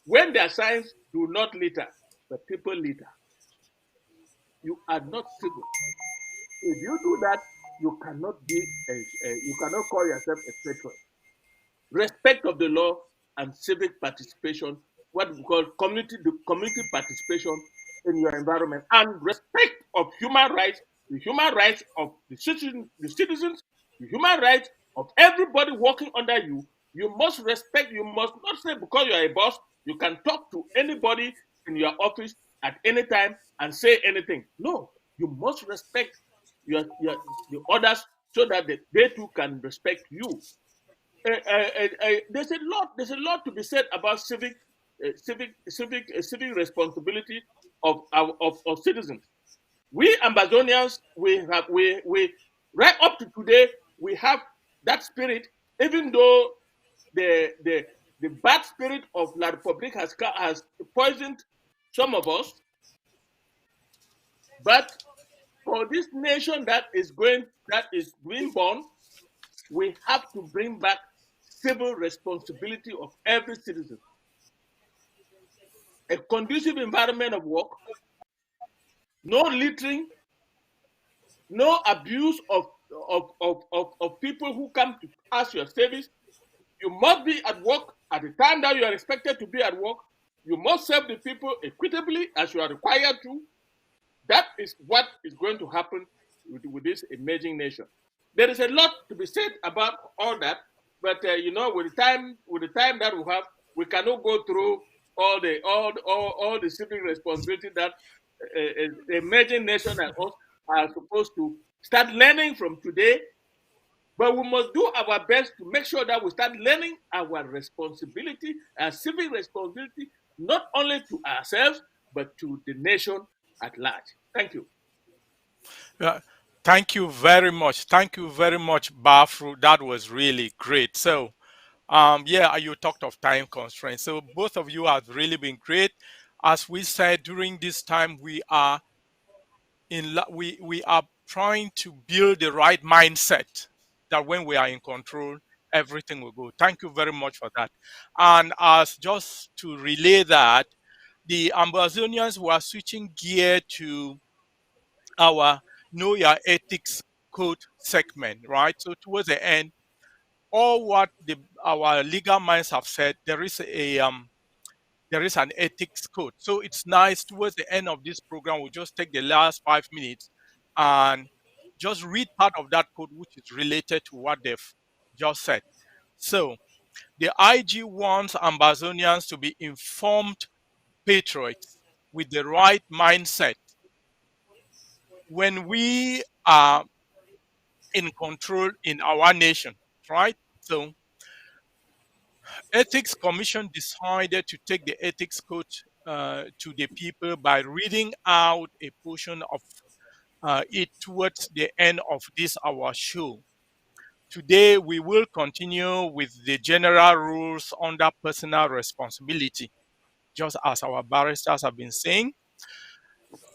When their signs do not litter, but people litter. You are not civil. If you do that, you cannot you cannot call yourself a patriot. Respect of the law and civic participation, what we call community participation in your environment, and respect of human rights, the human rights of the citizens, the human rights of everybody working under you. You must respect. You must not say because you are a boss, you can talk to anybody in your office at any time and say anything. No, you must respect the others so that they too can respect you. There's a lot to be said about civic responsibility of citizens. We Ambazonians, we right up to today, we have that spirit, even though the bad spirit of La Republique has poisoned some of us. But for this nation that is being born, we have to bring back civil responsibility of every citizen, a conducive environment of work, no littering, no abuse of people who come to ask your service. You must be at work at the time that you are expected to be at work. You must serve the people equitably as you are required to. That is what is going to happen with this emerging nation. There is a lot to be said about all that, but with the time that we have, we cannot go through all the civic responsibility that the emerging nation and us are supposed to start learning from today. But we must do our best to make sure that we start learning our responsibility, our civic responsibility, not only to ourselves but to the nation at large. Thank you. Yeah, thank you very much. Thank you very much, Bafru. That was really great. So, yeah, you talked of time constraints. So both of you have really been great. As we said during this time, we are trying to build the right mindset that when we are in control, everything will go. Thank you very much for that. And as just to relay that, the Amazonians were switching gear to our Know Your Ethics Code segment, right? So towards the end, all what our legal minds have said, there is an ethics code. So it's nice towards the end of this program, we'll just take the last 5 minutes and just read part of that code which is related to what they've just said. So the IG wants Ambazonians to be informed patriots with the right mindset. When we are in control in our nation, right? So Ethics Commission decided to take the ethics code to the people by reading out a portion of it towards the end of this our show. Today, we will continue with the general rules under personal responsibility, just as our barristers have been saying.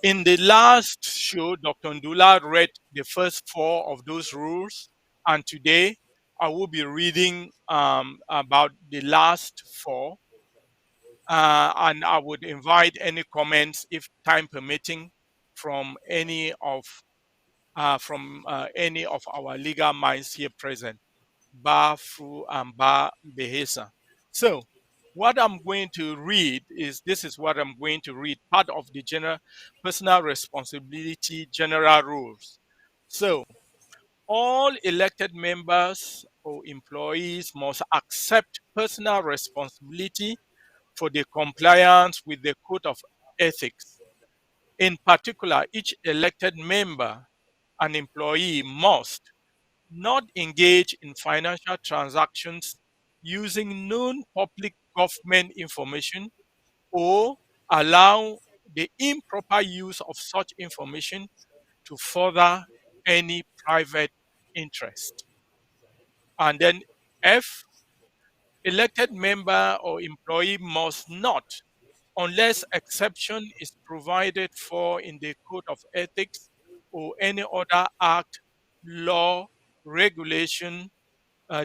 In the last show, Dr. Ndula read the first four of those rules, and today I will be reading about the last four. And I would invite any comments, if time permitting, from any of our legal minds here present, Ba Fu and Ba Behesa. So, what I'm going to read is this is what I'm going to read, part of the general personal responsibility general rules. So, all elected members or employees must accept personal responsibility for the compliance with the Code of Ethics. In particular, each elected member and employee must not engage in financial transactions using known public government information or allow the improper use of such information to further any private interest. And then F, elected member or employee must not, unless exception is provided for in the Code of Ethics or any other act, law, regulation,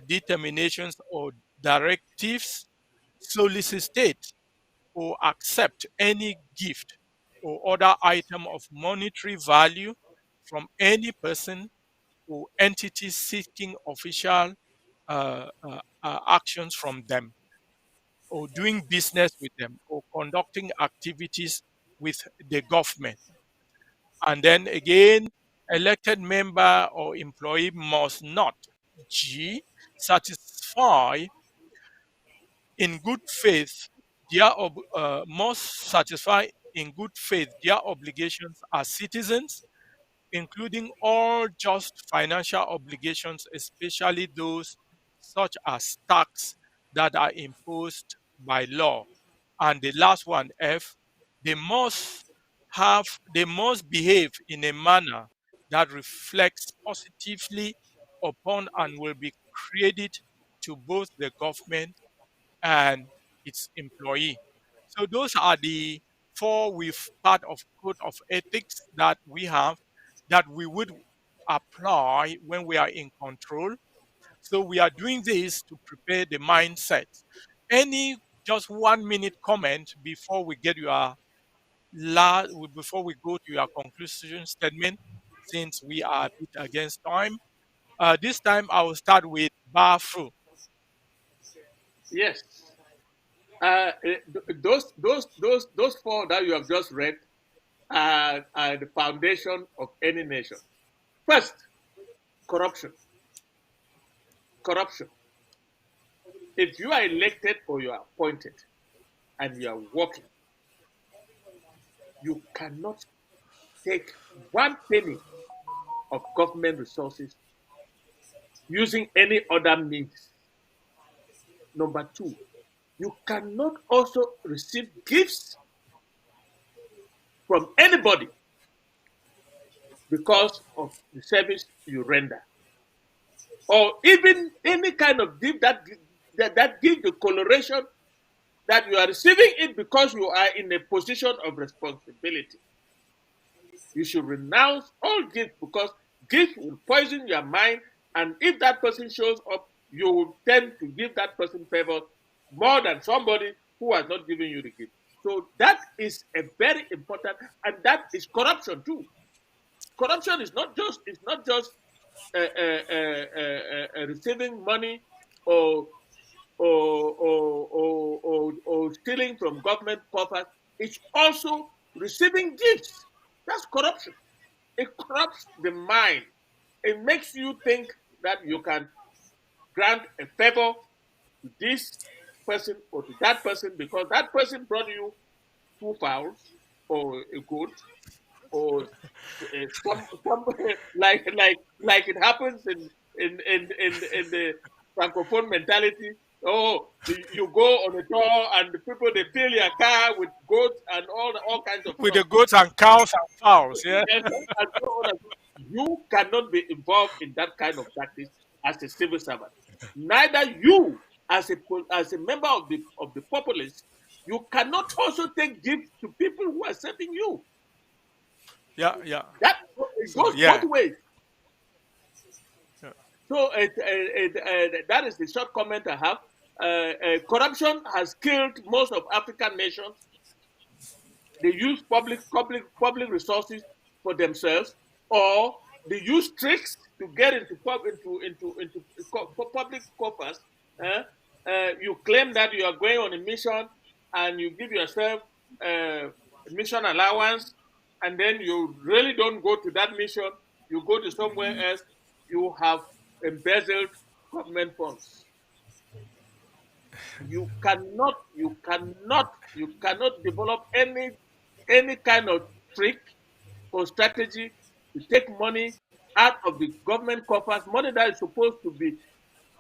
determinations, or directives, solicit or accept any gift or other item of monetary value from any person or entity seeking official actions from them, or doing business with them, or conducting activities with the government. And then again, elected member or employee must not, G, satisfy in good faith must satisfy in good faith their obligations as citizens, including all just financial obligations, especially those such as tax that are imposed by law. And the last one, F, they must they must behave in a manner that reflects positively upon and will be credit to both the government and its employee. So those are the four with part of code of ethics that we have that we would apply when we are in control. So we are doing this to prepare the mindset. Any just 1 minute comment before we get your before we go to your conclusion statement, since we are a bit against time. This time I will start with Bafu. Yes. Those four that you have just read are the foundation of any nation. First, corruption. Corruption. If you are elected or you are appointed and you are working, you cannot take 1 penny of government resources using any other means. Number two, you cannot also receive gifts from anybody because of the service you render, or even any kind of gift that gives the coloration that you are receiving it because you are in a position of responsibility. You should renounce all gifts because gifts will poison your mind, and if that person shows up, you will tend to give that person favor more than somebody who has not given you the gift. So that is a very important, and that is corruption too. Corruption is not just receiving money or or stealing from government coffers. It's also receiving gifts. That's corruption. It corrupts the mind. It makes you think that you can grant a favor to this person or to that person because that person brought you two fowls or a goat, or some like it happens in the francophone mentality. Oh, you go on a tour and the people they fill your car with goats and all kinds of With stuff. the goats and cows and fowls, yeah. Yes, and so on and so. You cannot be involved in that kind of practice as a civil servant. Neither you, as a member of the populace, you cannot also take gifts to people who are serving you. Yeah, yeah. That it So goes both yeah, ways. yeah. So that is the short comment I have. Corruption has killed most of African nations. They use public resources for themselves, or they use tricks to get into public coffers. eh? You claim that you are going on a mission, and you give yourself mission allowance, and then you really don't go to that mission. You go to somewhere else. You have embezzled government funds. You cannot develop any kind of trick or strategy to take money out of the government coffers, money that is supposed to be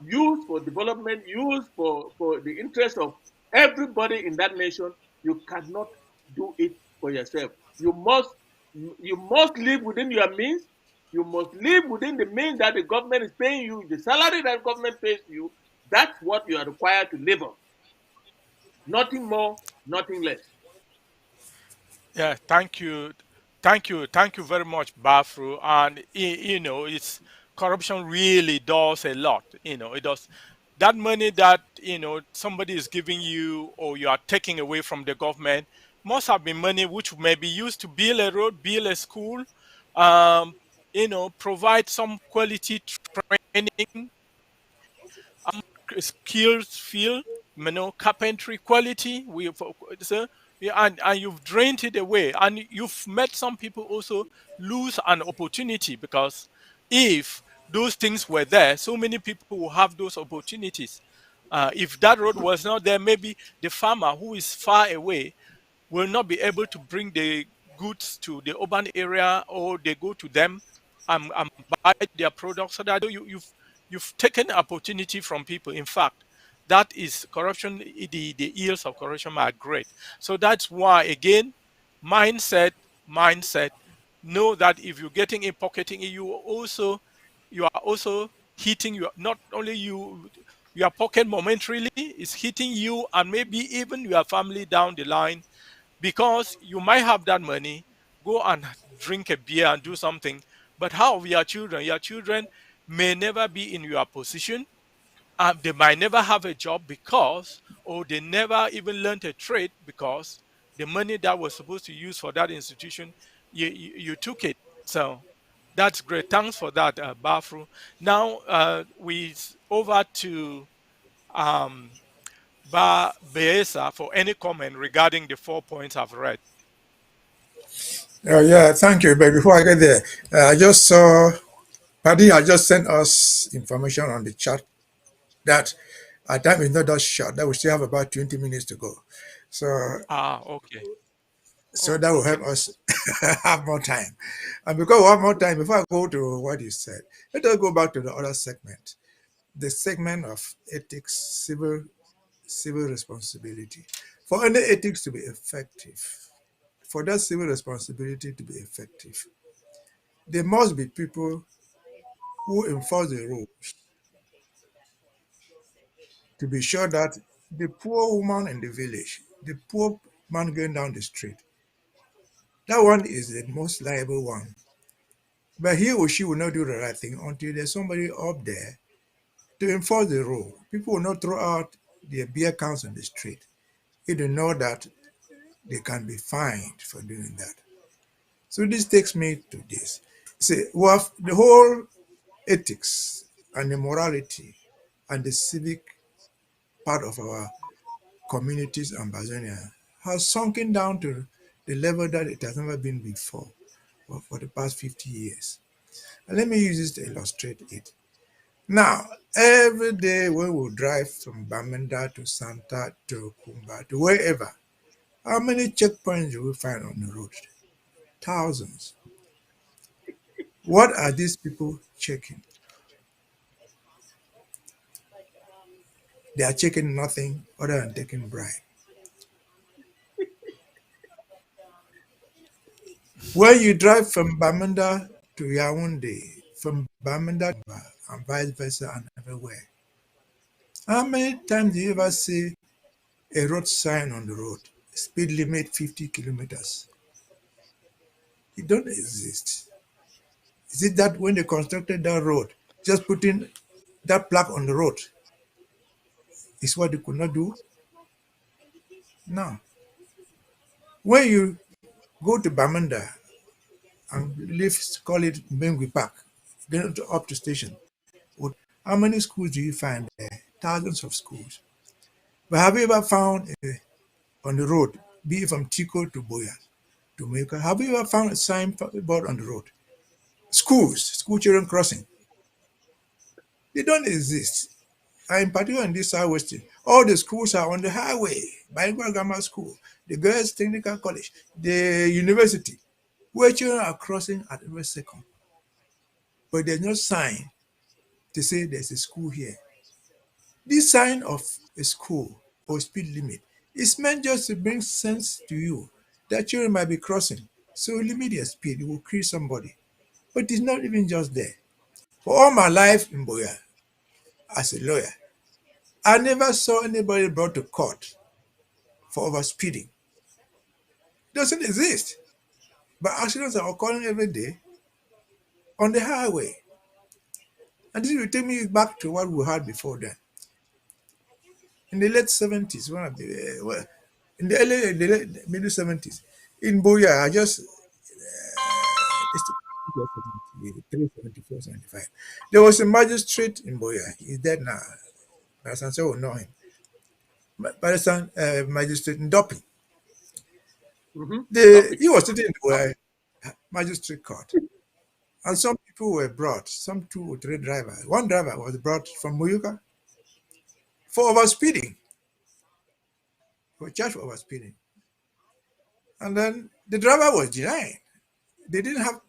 used for development, used for the interest of everybody in that nation. You cannot do it for yourself. You must live within your means. You must live within the means that the government is paying you, the salary that government pays you. That's what you are required to live on. Nothing more, nothing less. Yeah, thank you very much, Bafru. And it's corruption really does a lot. It does that money that somebody is giving you or you are taking away from the government must have been money which may be used to build a road, build a school, um, provide some quality training, skills field, carpentry quality. So, yeah, and you've drained it away, and you've met some people also lose an opportunity because if those things were there, so many people will have those opportunities. If that road was not there, maybe the farmer who is far away will not be able to bring the goods to the urban area, or they go to them and buy their products. So that you've taken opportunity from people. In fact, that is corruption. The ills of corruption are great. So that's why, again, mindset, mindset. Know that if you're getting in pocketing it, you are also hitting you. Not only your pocket momentarily is hitting you, and maybe even your family down the line, because you might have that money, go and drink a beer and do something. But how of your children? Your children may never be in your position. They might never have a job because, or they never even learned a trade because the money that was supposed to use for that institution, you took it. So that's great. Thanks for that, Bafru. Now we over to um, Beesa for any comment regarding the 4 points I've read. Yeah, thank you. But before I get there, I just saw Paddy has just sent us information on the chat that our time is not that short, that we still have about 20 minutes to go. So Okay. so that will help us have more time. And because we have more time, before I go to what you said, let us go back to the other segment, the segment of ethics, civil responsibility. For any ethics to be effective, for that civil responsibility to be effective, there must be people who enforce the rules to be sure that the poor woman in the village, the poor man going down the street, that one is the most liable one. But he or she will not do the right thing until there's somebody up there to enforce the rule. People will not throw out their beer cans on the street if they know that they can be fined for doing that. So this takes me to this. See, we have the whole ethics and the morality and the civic part of our communities and Bazonia has sunken down to the level that it has never been before for the past 50 years. And let me use this to illustrate it. Now, every day when we drive from Bamenda to Santa to Kumba to wherever, how many checkpoints do we find on the road? Thousands. What are these people checking? They are checking nothing other than taking bribe. When you drive from Bamenda to Yaoundé, from Bamenda to Ba, and vice versa and everywhere, how many times do you ever see a road sign on the road? Speed limit 50 kilometers. It don't exist. Is it that when they constructed that road, just putting that plaque on the road is what they could not do? No. When you go to Bamenda and leave, call it Bengui Park, then up to station, how many schools do you find there? Thousands of schools. But have you ever found on the road, be it from Tico to Boya to Meka, have you ever found a signboard on the road? Schools, school children crossing. They don't exist. And in particular in this Southwestern, all the schools are on the highway. Bilingual Grammar School, the Girls Technical College, the university, where children are crossing at every second. But there's no sign to say there's a school here. This sign of a school or speed limit is meant just to bring sense to you that children might be crossing. So limit your speed, it will kill somebody. But it's not even just there. For all my life in Boya, as a lawyer, I never saw anybody brought to court for overspeeding. It doesn't exist. But accidents are occurring every day on the highway. And this will take me back to what we had before then. In the late 70s, one of the, well, in the late middle 70s, in Boya, I just, it's 374, 75. There was a magistrate in Boya. He's dead now. My son will know him. By the son, magistrate in Dopping. Topic. He was sitting in the magistrate court. And some people were brought, some 2 or 3 drivers. One driver was brought from Muyuka for overspeeding, for charged for overspeeding. And then the driver was denying. They didn't have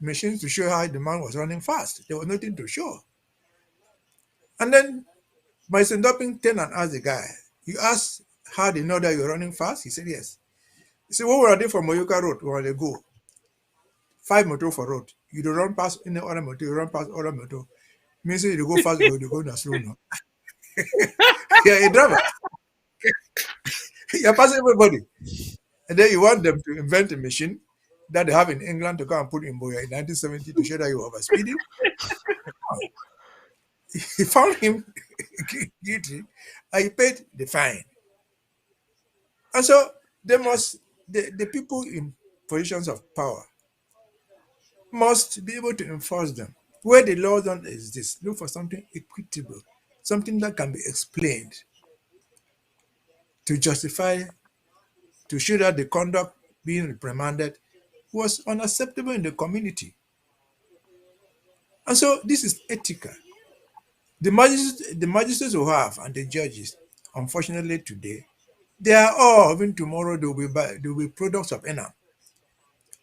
machines to show how the man was running fast. There was nothing to show. And then my Doping turned and asked the guy, you asked how they know that you're running fast? He said, yes. He said, what were they from Moyoka Road where they go? 5 motor for road. You don't run past any other motor, you run past other motor. Means you go fast or you go slow now. You're a driver. You're passing everybody. And then you want them to invent a machine that they have in England to come and put in Boya in 1970 to show that you were overspeeding. He found him guilty and he paid the fine. And so they must, the people in positions of power must be able to enforce them. Where the law don't exist, look for something equitable, something that can be explained to justify, to show that the conduct being reprimanded was unacceptable in the community. And so this is ethical. The magistrates who have and the judges, unfortunately today, they are all, even tomorrow, they will be products of ENAM.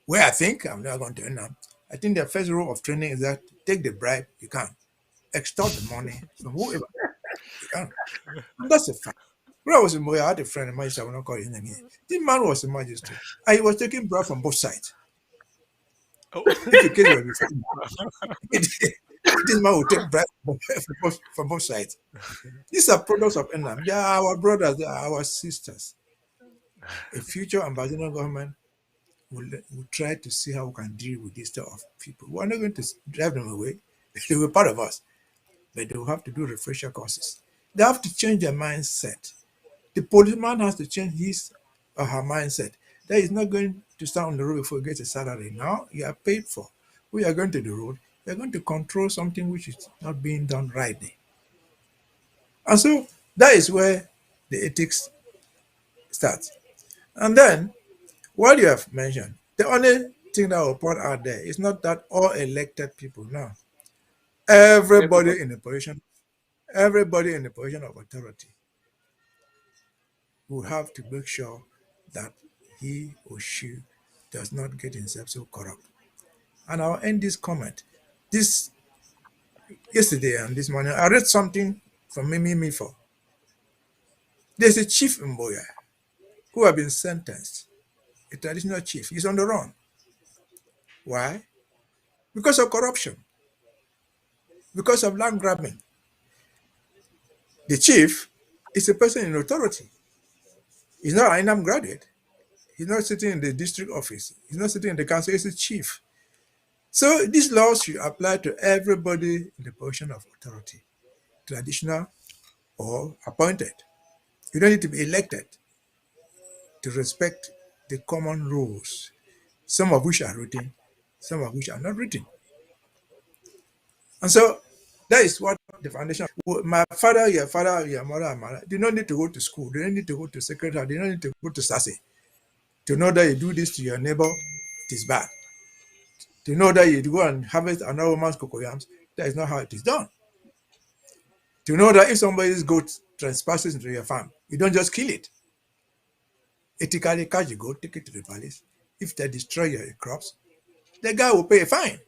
Where I think, I'm not going to ENAM, I think the first rule of training is that take the bribe, you can. Extort the money from whoever, you can. And that's a fact. When I was in Moya, I had a friend, a magistrate, I will not call his name here. This man was a magistrate, and he was taking bribe from both sides. Oh. If the case were before him, this man would take bribe from both sides. These are products of ENAM. They are our brothers, they are our sisters. A future ambassador government will try to see how we can deal with this type of people. We're not going to drive them away. They were part of us. But they will have to do refresher courses. They have to change their mindset. The policeman has to change his or her mindset. That is not going to stand on the road before he gets a salary. Now you are paid for. We are going to the road. You are going to control something which is not being done rightly. And so that is where the ethics starts. And then what you have mentioned, the only thing that I will point out there is not that all elected people now. Everybody. Everybody in the position of authority will have to make sure that he or she does not get himself so corrupt. And I'll end this comment. This yesterday and this morning, I read something from Mimi Mifo. There's a chief in Boya who have been sentenced, a traditional chief. He's on the run. Why? Because of corruption, because of land grabbing. The chief is a person in authority. He's not an INAM graduate. He's not sitting in the district office. He's not sitting in the council. He's a chief. So these laws should apply to everybody in the position of authority, traditional or appointed. You don't need to be elected to respect the common rules, some of which are written, some of which are not written. And so that is what the foundation. My father, your mother, and mother, they don't need to go to school. They don't need to go to secretary. They don't need to go to SASE to know that you do this to your neighbor, it is bad. To know that you go and harvest another woman's cocoyams, that is not how it is done. To know that if somebody's goat trespasses into your farm, you don't just kill it. Ethically catch the goat, take it to the palace. If they destroy your crops, the guy will pay a fine.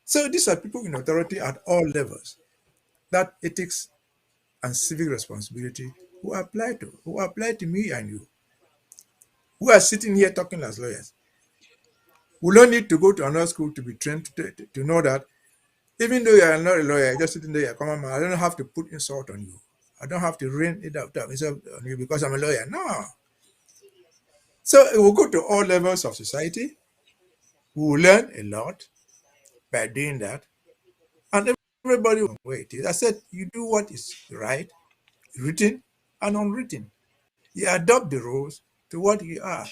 So these are people in authority at all levels that ethics and civic responsibility will apply to me and you, who are sitting here talking as lawyers. We don't need to go to another school to be trained to know that even though you are not a lawyer, you're just sitting there, you're a common man, I don't have to put insult on you. I don't have to rain it out insult on you because I'm a lawyer. No. So it will go to all levels of society. We will learn a lot by doing that. And everybody will wait. I said, you do what is right, written and unwritten. You adopt the rules to what you are,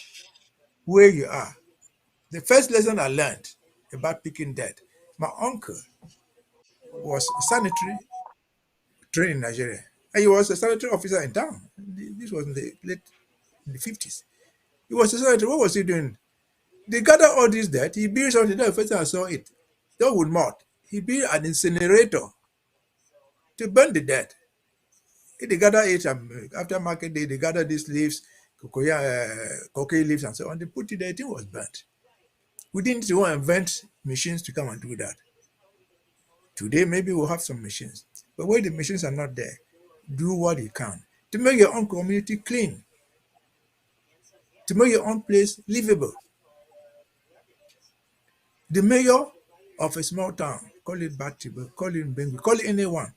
where you are. The first lesson I learned about picking debt, my uncle was a sanitary trained in Nigeria. And he was a sanitary officer in town. This was in the late in the 50s. He was a sanitary. What was he doing? They gathered all this debt. He built something. The first time I saw it, that would mud. He built an incinerator to burn the dead. They gather it after market day, they gather these leaves, cocoa leaves, and so on. They put it there, it was burnt. We didn't want to invent machines to come and do that. Today, maybe we'll have some machines. But where the machines are not there, do what you can to make your own community clean, to make your own place livable. The mayor of a small town, call it Batiba, call it Bengu, call it anyone.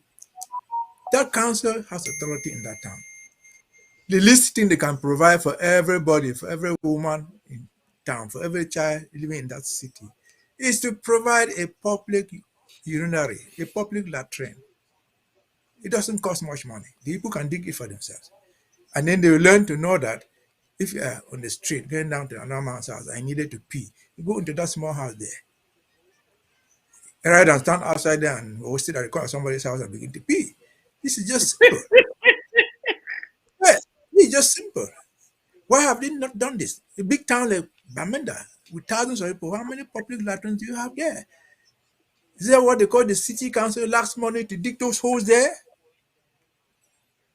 That council has authority in that town. The least thing they can provide for everybody, for every woman in town, for every child living in that city, is to provide a public urinary, a public latrine. It doesn't cost much money. The people can dig it for themselves. And then they will learn to know that if you are on the street going down to another man's house, I needed to pee, you go into that small house there. Rather than stand outside there and or sit at the corner of somebody's house and begin to pee. This is just simple. Yes, this is just simple. Why have they not done this? A big town like Bamenda, with thousands of people, how many public latrines do you have there? Is that what they call the city council lacks money to dig those holes there?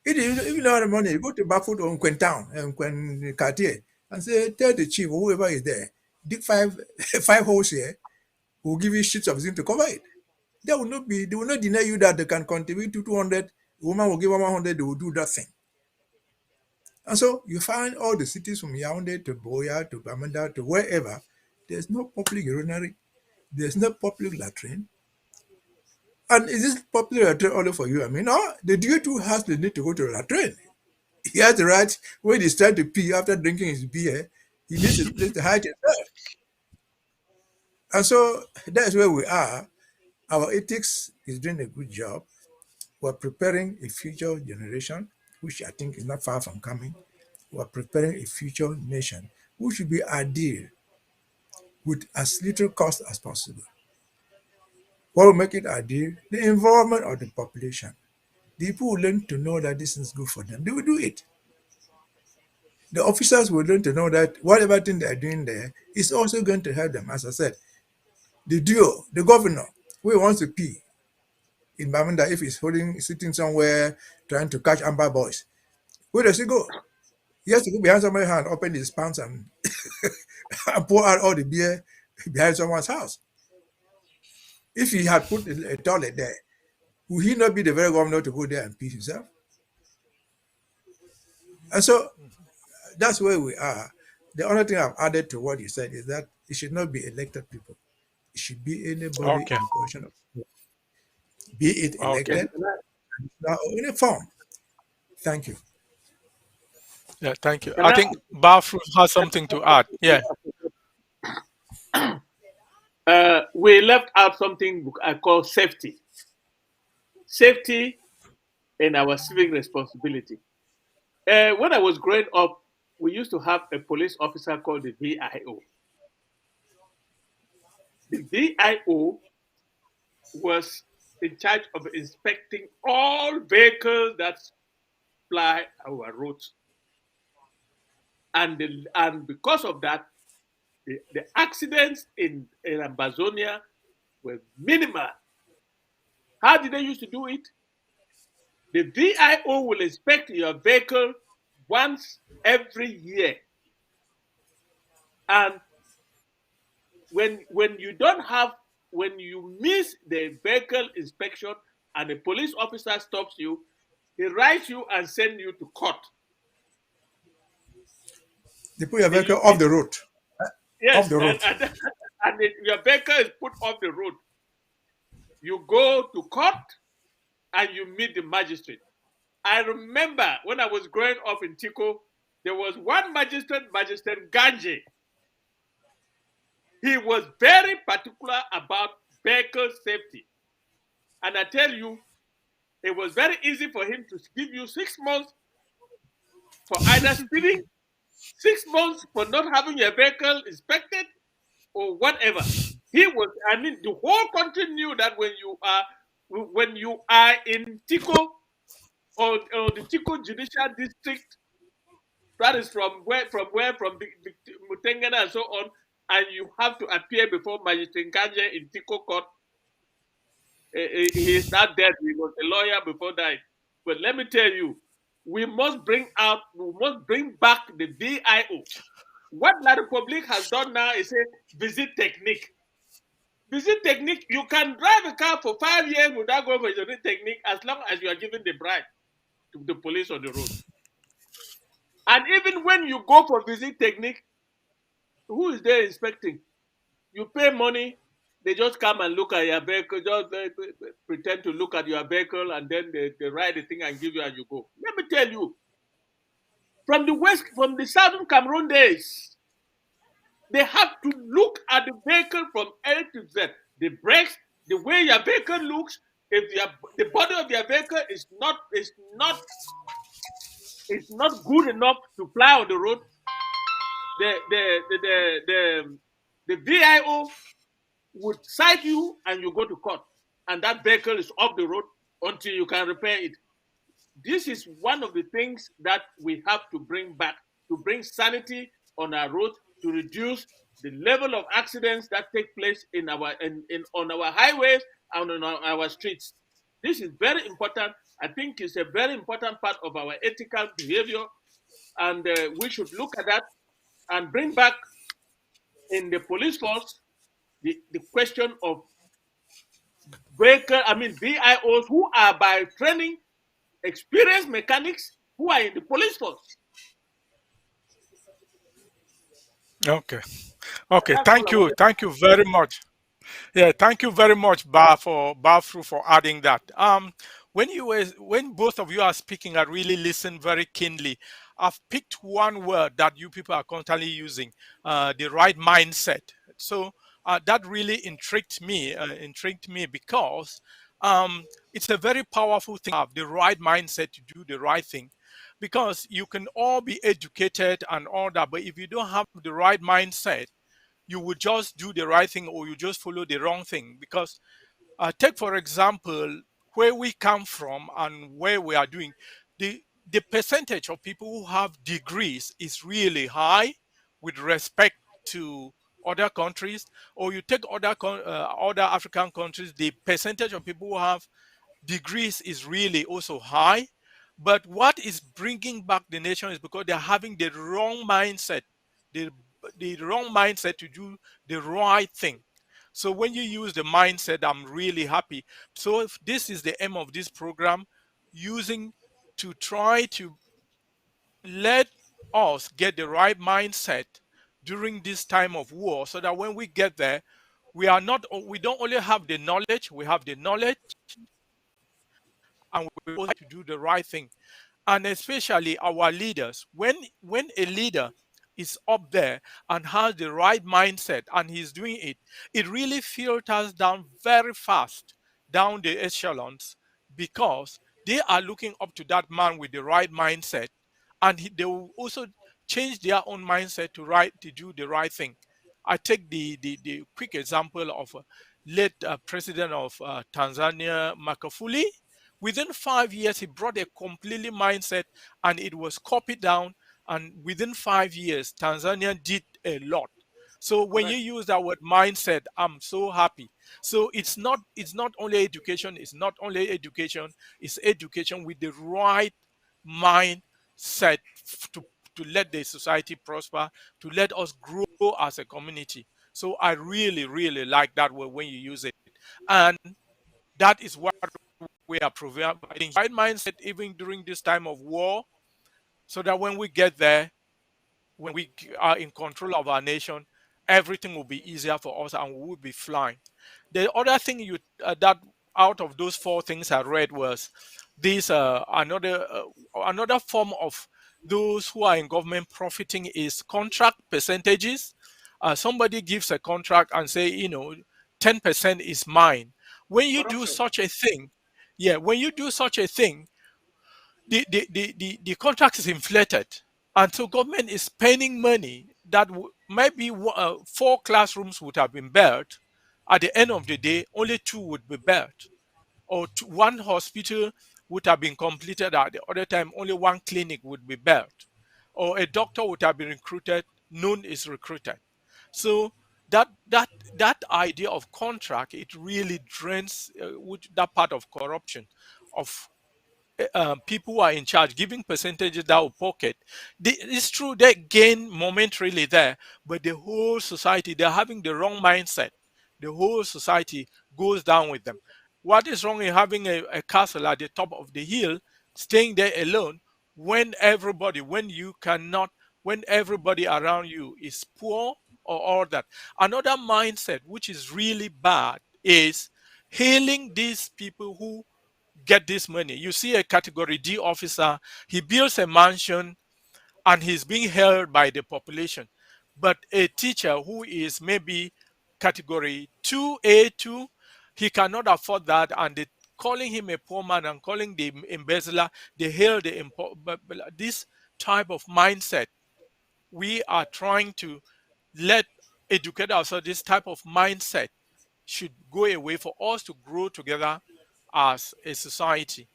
If you don't have the money, you go to Bafut or Nkwen town and Nkwen Cartier and say, tell the chief or whoever is there, dig five holes here, we'll give you sheets of zinc to cover it. They will not deny you that they can contribute to 200, the woman will give 100, they will do that thing. And so you find all the cities from Yaoundé to Boya to Bamenda to wherever, there's no public urinary, there's no public latrine. And is this public latrine only for you? I mean, no, the DO2 has the need to go to the latrine. He has the right, when he's trying to pee after drinking his beer, he needs a place to hide himself. And so that's where we are. Our ethics is doing a good job. We're preparing a future generation, which I think is not far from coming. We're preparing a future nation, which should be ideal with as little cost as possible. What will make it ideal? The involvement of the population. The people will learn to know that this is good for them. They will do it. The officers will learn to know that whatever thing they are doing there is also going to help them. As I said, the DO, the governor, who wants to pee in Bamenda, if he's sitting somewhere trying to catch amber boys, where does he go? He has to go behind somebody's hand, open his pants and and pour out all the beer behind someone's house. If he had put a toilet there, would he not be the very governor to go there and pee himself? And so that's where we are. The only thing I've added to what you said is that it should not be elected people. It should be anybody Okay. in position of power, be it Okay. elected or in a form. Thank you. Yeah. Thank you. Can I think Bafru has something to add. Yeah. we left out something I call safety. Safety and our civic responsibility. When I was growing up, we used to have a police officer called the VIO. The VIO was in charge of inspecting all vehicles that fly our roads. And because of that, the accidents in Amazonia were minimal. How did they used to do it? The VIO will inspect your vehicle once every year. And when you don't have, when you miss the vehicle inspection and the police officer stops you, he writes you and sends you to court. They put your And vehicle off the road. Off yes, the road. your vehicle is put off the road. You go to court and you meet the magistrate. I remember when I was growing up in Tico, there was one magistrate, Magistrate Ganje. He was very particular about vehicle safety. And I tell you, it was very easy for him to give you 6 months for either speeding, 6 months for not having your vehicle inspected, or whatever. He was, I mean, the whole country knew that when you are in Tico or the Tico Judicial District, that is from the Mutengana and so on, and you have to appear before Magistrate Kanye in Tico Court. He is not dead. He was a lawyer before that. But let me tell you, we must bring back the VIO. What La Republic has done now is a visit technique. Visit technique, you can drive a car for 5 years without going for a visit technique as long as you are giving the bribe to the police on the road. And even when you go for visit technique, who is there inspecting? You pay money, they just come and look at your vehicle, just pretend to look at your vehicle, and then they write the thing and give you and you go. Let me tell you, from the southern Cameroon days, they have to look at the vehicle from A to Z. The brakes, the way your vehicle looks, if the body of your vehicle is not good enough to fly on the road, the VIO would cite you and you go to court, and that vehicle is off the road until you can repair it. This is one of the things that we have to bring back, to bring sanity on our roads, to reduce the level of accidents that take place on our highways and on our streets. This is very important. I think it's a very important part of our ethical behavior, and we should look at that and bring back in the police force the question of VIOs who are by training experienced mechanics who are in the police force. Okay. Okay. That's all Thank I you. wanted. Thank you very much. Yeah, thank you very much, Bafru, for adding that. When both of you are speaking, I really listen very keenly. I've picked one word that you people are constantly using, the right mindset. So that really intrigued me because it's a very powerful thing to have the right mindset to do the right thing. Because you can all be educated and all that, but if you don't have the right mindset, you would just do the right thing or you just follow the wrong thing. Because take for example where we come from and where we are doing, the percentage of people who have degrees is really high with respect to other countries. Or you take other African countries, the percentage of people who have degrees is really also high. But what is bringing back the nation is because they're having the wrong mindset. The the wrong mindset to do the right thing. So when you use the mindset, I'm really happy. So if this is the aim of this program, using to try to let us get the right mindset during this time of war, so that when we get there, we don't only have the knowledge, we have the knowledge, and we also have to do the right thing. And especially our leaders, when a leader is up there and has the right mindset and he's doing it, it really filters down very fast down the echelons, because they are looking up to that man with the right mindset, and they will also change their own mindset to do the right thing. I take the quick example of late president of Tanzania, Magufuli. Within 5 years, he brought a completely mindset, and it was copied down. And within 5 years, Tanzania did a lot. So when you Correct. use that word mindset, I'm so happy. So it's not only education, it's education with the right mindset to let the society prosper, to let us grow as a community. So I really, really like that word when you use it. And that is what we are providing right mindset even during this time of war, so that when we get there, when we are in control of our nation, everything will be easier for us and we will be flying. The other thing that out of those four things I read was this another form of those who are in government profiting is contract percentages. Somebody gives a contract and say, 10% is mine. When you do Corruption. such a thing, yeah, when you do such a thing, the contract is inflated, and so government is spending money that maybe four classrooms would have been built. At the end of the day, only two would be built, or one hospital would have been completed. At the other time, only one clinic would be built, or a doctor would have been recruited, none is recruited. So that idea of contract, it really drains that part of corruption, of people who are in charge giving percentages out of pocket. It's true they gain momentarily there, but the whole society, they're having the wrong mindset. The whole society goes down with them. What is wrong in having a castle at the top of the hill, staying there alone, when everybody around you is poor or all that? Another mindset which is really bad is hailing these people who get this money. You see a category D officer, he builds a mansion and he's being held by the population. But a teacher who is maybe category 2A2, he cannot afford that, and they calling him a poor man and calling the embezzler, they hail but this type of mindset. We are trying to let educate ourselves. This type of mindset should go away for us to grow together as a society.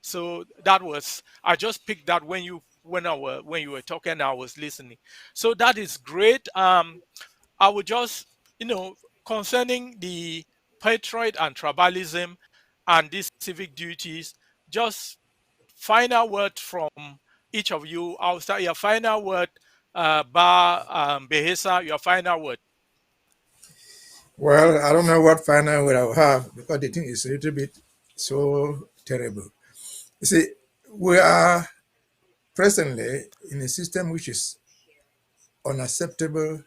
So that was, I just picked that when you were talking, I was listening. So that is great. I would just, concerning the patriot and tribalism and these civic duties, just final word from each of you. I'll start your final word, Behesa, your final word. Well, I don't know what final word I'll have because the thing is a little bit so terrible. You see, we are presently in a system which is unacceptable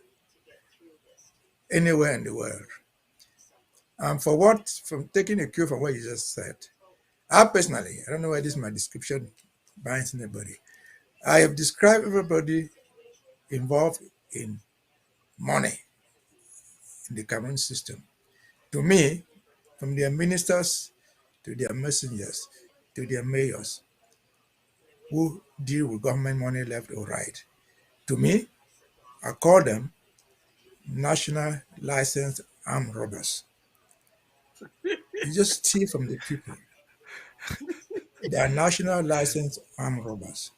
anywhere in the world. And from taking a cue from what you just said, I personally, I don't know why this is my description binds anybody. I have described everybody involved in money in the Cameroon system. To me, from their ministers to their messengers to their mayors who deal with government money left or right. To me, I call them national licensed armed robbers. You just steal from the people. They are national licensed armed robbers.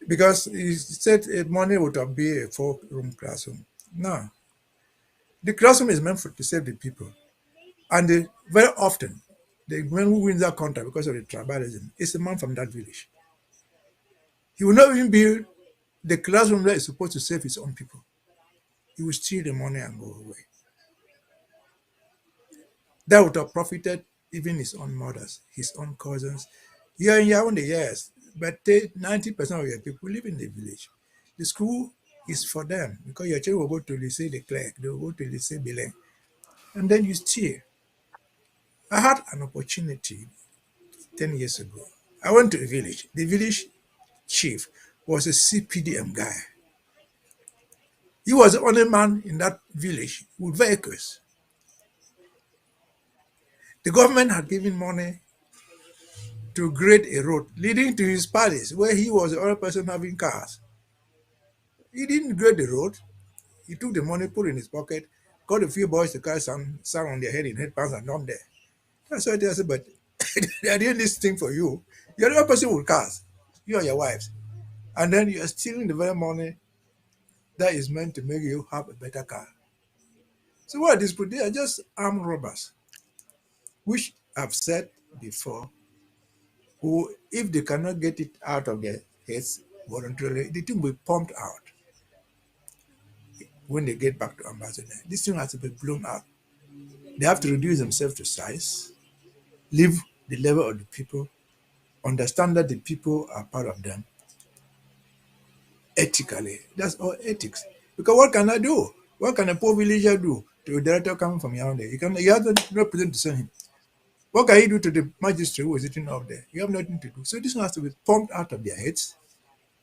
Because he said money would have been a four-room classroom. No, the classroom is meant to save the people. And very often, the man who wins that contract because of the tribalism is a man from that village. He will not even build The classroom that is supposed to save his own people, he will steal the money and go away. That would have profited even his own mothers, his own cousins. Here in Yaoundé, yes, but 90% of your people live in the village. The school is for them because your children will go to Lycée de Clerc, they will go to Lycée Belin, and then you steal. I had an opportunity 10 years ago. I went to a village. The village chief was a CPDM guy. He was the only man in that village with vehicles. The government had given money to grade a road leading to his palace, where he was the only person having cars. He didn't grade the road. He took the money, put it in his pocket, got a few boys to carry some on their head in headbands and down there. That's why I said, but they are doing this thing for you. You're the only person with cars, you and your wives. And then you are stealing the very money that is meant to make you have a better car. So what are these people? They are just armed robbers, which I've said before, who, if they cannot get it out of their heads voluntarily, the thing will be pumped out when they get back to Ambassador. This thing has to be blown out. They have to reduce themselves to size, leave the level of the people, understand that the people are part of them ethically. That's all ethics. Because what can I do? What can a poor villager do to a director coming from yonder? You have no person to send him. What can he do to the magistrate who is sitting up there? You have nothing to do. So this one has to be pumped out of their heads,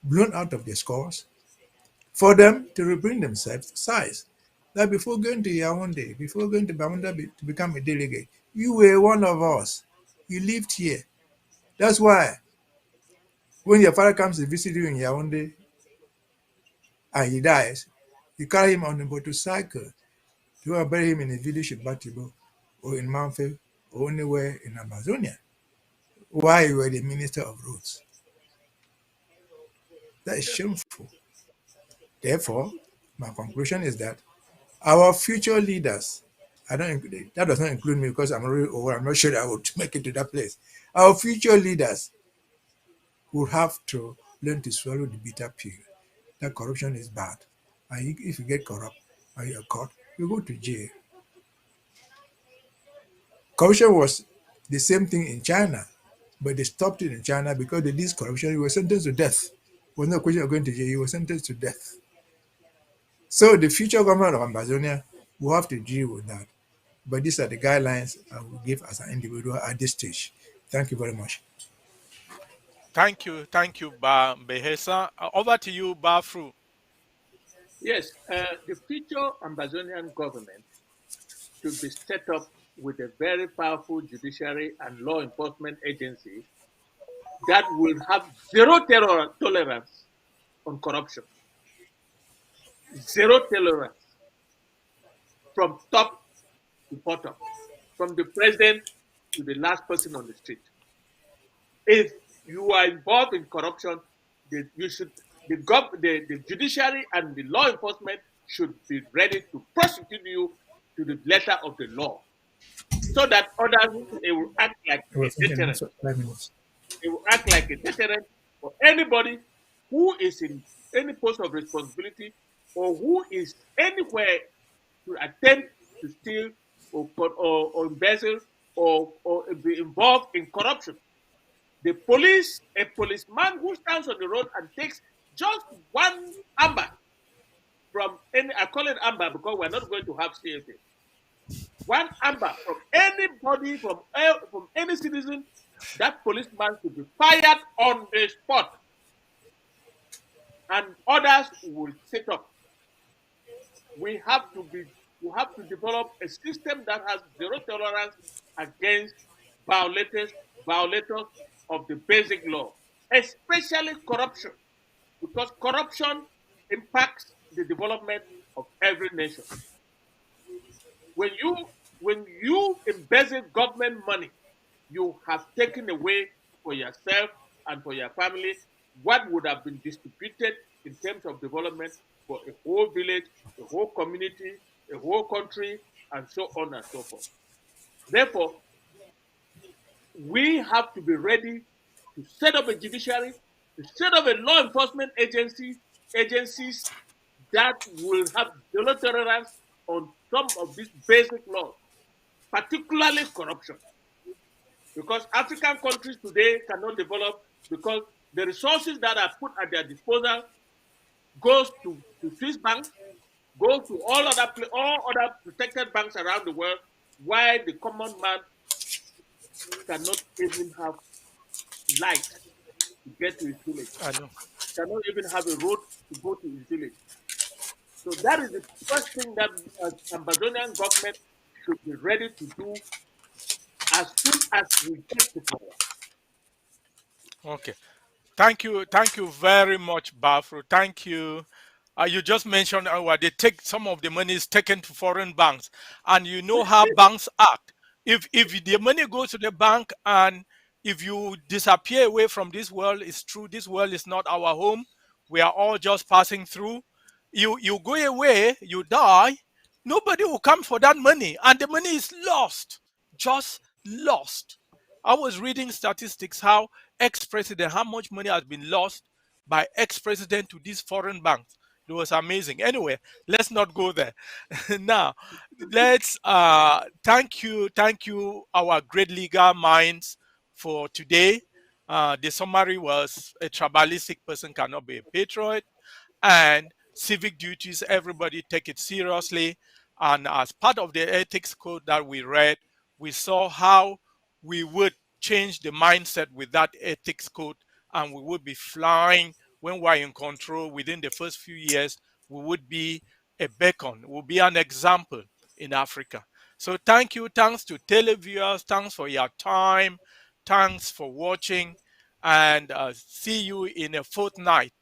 blown out of their skulls, for them to bring themselves to size. That before going to Yaoundé, before going to Bamenda to become a delegate, you were one of us. You lived here. That's why when your father comes to visit you in Yaoundé and he dies, you carry him on a motorcycle. You will bury him in a village in Batibo or in Manfe or anywhere in Amazonia. Why you were the minister of roads? That is shameful. Therefore, my conclusion is that our future leaders, I don't include, that does not include me because I'm really old. I'm not sure that I would make it to that place. Our future leaders would have to learn to swallow the bitter pill. That corruption is bad. And if you get corrupt and you're caught, you go to jail. Corruption was the same thing in China, but they stopped it in China because they did corruption. You were sentenced to death. It was no question of going to jail. You were sentenced to death. So the future government of Amazonia will have to deal with that. But these are the guidelines I will give as an individual at this stage. Thank you very much. Thank you, Ba Behesa. Over to you, Ba Fru. Yes, the future Amazonian government should be set up with a very powerful judiciary and law enforcement agency that will have zero tolerance on corruption. Zero tolerance from top to bottom, from the president to the last person on the street. If you are involved in corruption, you should the judiciary and the law enforcement should be ready to prosecute you to the letter of the law, so that others they will act like It was a deterrent. 5 minutes. It will act like a deterrent for anybody who is in any post of responsibility or who is anywhere to attempt to steal or embezzle or be involved in corruption. The police, a policeman who stands on the road and takes just one amber from any, I call it amber because we're not going to have CFA. One amber from anybody, from any citizen, that policeman should be fired on the spot. And others will sit up. We have to develop a system that has zero tolerance against violators of the basic law, especially corruption, because corruption impacts the development of every nation. When you embezzle government money, you have taken away for yourself and for your family what would have been distributed in terms of development for a whole village, a whole community, a whole country, and so on and so forth. Therefore, we have to be ready to set up a judiciary, to set up a law enforcement agency agencies that will have zero tolerance on some of these basic laws, particularly corruption. Because African countries today cannot develop because the resources that are put at their disposal goes to Swiss banks, goes to all other protected banks around the world, while the common man cannot even have light to get to his village, I know. cannot even have a road to go to his village. So that is the first thing that Ambazonian government should be ready to do as soon as we get to power. Okay. Thank you very much, Bafro. Thank you. You just mentioned where they take some of the money is taken to foreign banks, and you know how banks act. If the money goes to the bank, and if you disappear away from this world, it's true. This world is not our home. We are all just passing through. You go away, you die. Nobody will come for that money, and the money is lost, just lost. I was reading statistics how ex-president, how much money has been lost by ex-president to these foreign banks. It was amazing. Anyway, let's not go there. Now, let's thank you, our great legal minds for today. The summary was a tribalistic person cannot be a patriot, and civic duties, everybody take it seriously. And as part of the ethics code that we read, we saw how we would change the mindset with that ethics code, and we would be flying when we're in control within the first few years. We would be a beacon, we'll be an example in Africa. So thank you, thanks to televiewers, thanks for your time, thanks for watching, and see you in a fortnight.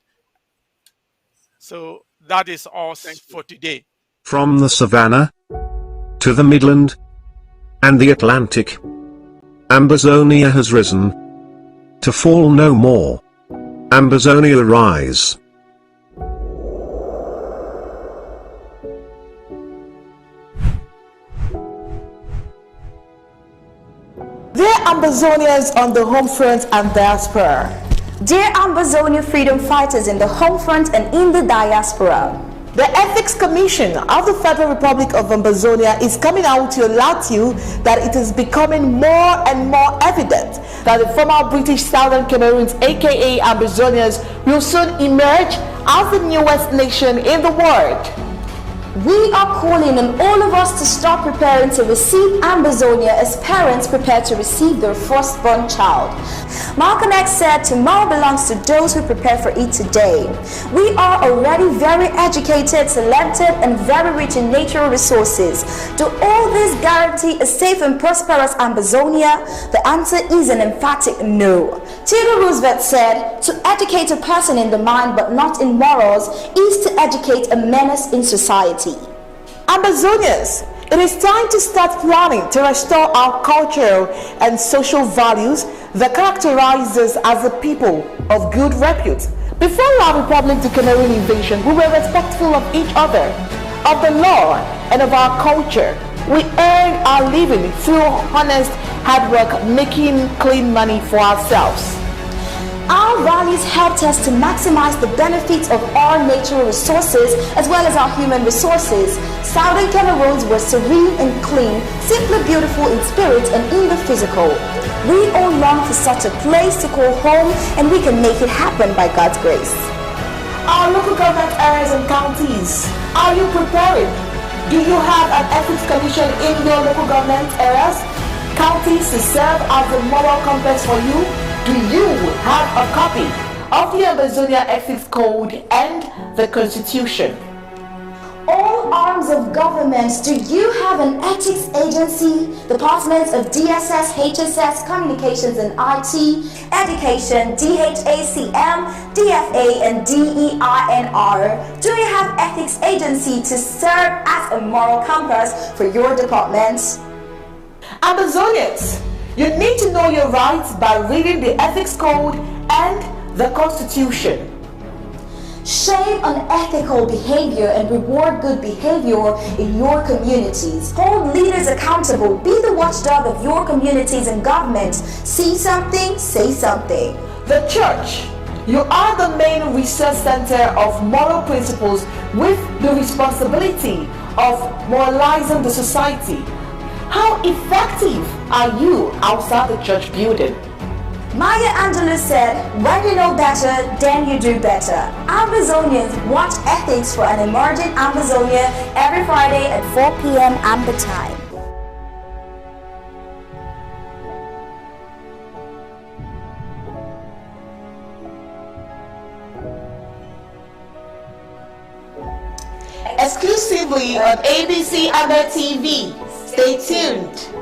So that is us for today. From the savannah to the Midland and the Atlantic, Ambazonia has risen to fall no more. Ambazonia rise. Dear Ambazonians on the home front and diaspora. Dear Ambazonia freedom fighters in the home front and in the diaspora. The Ethics Commission of the Federal Republic of Ambazonia is coming out to alert you that it is becoming more and more evident that the former British Southern Cameroons, aka Ambazonians, will soon emerge as the newest nation in the world. We are calling on all of us to start preparing to receive Ambazonia as parents prepare to receive their firstborn child. Malcolm X said, tomorrow belongs to those who prepare for it today. We are already very educated, talented, and very rich in natural resources. Do all this guarantee a safe and prosperous Ambazonia? The answer is an emphatic no. Theodore Roosevelt said, to educate a person in the mind but not in morals is to educate a menace in society. Ambazonians, it is time to start planning to restore our cultural and social values that characterize us as a people of good repute. Before our Republic to Cameroon invasion, we were respectful of each other, of the law, and of our culture. We earned our living through honest hard work, making clean money for ourselves. Our values helped us to maximize the benefits of our natural resources as well as our human resources. Southern Cameroons were serene and clean, simply beautiful in spirit and in the physical. We all long for such a place to call home, and we can make it happen by God's grace. Our local government areas and counties, are you preparing? Do you have an ethics commission in your local government areas, counties to serve as a moral compass for you? Do you have a copy of the Ambazonia Ethics Code and the Constitution? All arms of government, do you have an ethics agency? Departments of DSS, HSS, Communications and IT, Education, DHACM, DFA and DEINR. Do you have ethics agency to serve as a moral compass for your departments? Ambazonians, you need to know your rights by reading the Ethics Code and the Constitution. Shame unethical behavior and reward good behavior in your communities. Hold leaders accountable. Be the watchdog of your communities and governments. See something, say something. The church You are the main research center of moral principles with the responsibility of moralizing the society. How effective are you outside the church building? Maya Angelou said, when you know better, then you do better. Ambazonians watch Ethics for an Emerging Ambazonia every Friday at 4 p.m. Amber time. Exclusively on ABC Amber TV. Stay tuned.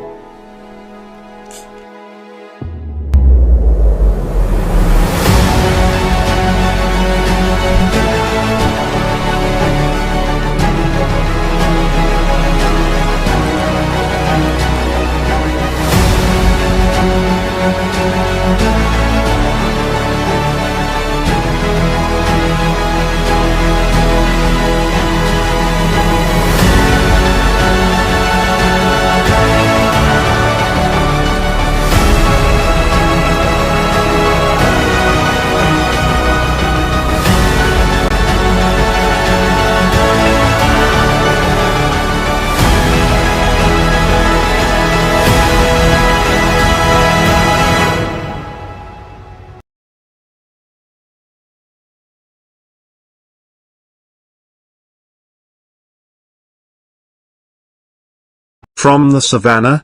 From the savannah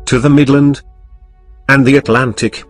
to the Midland and the Atlantic,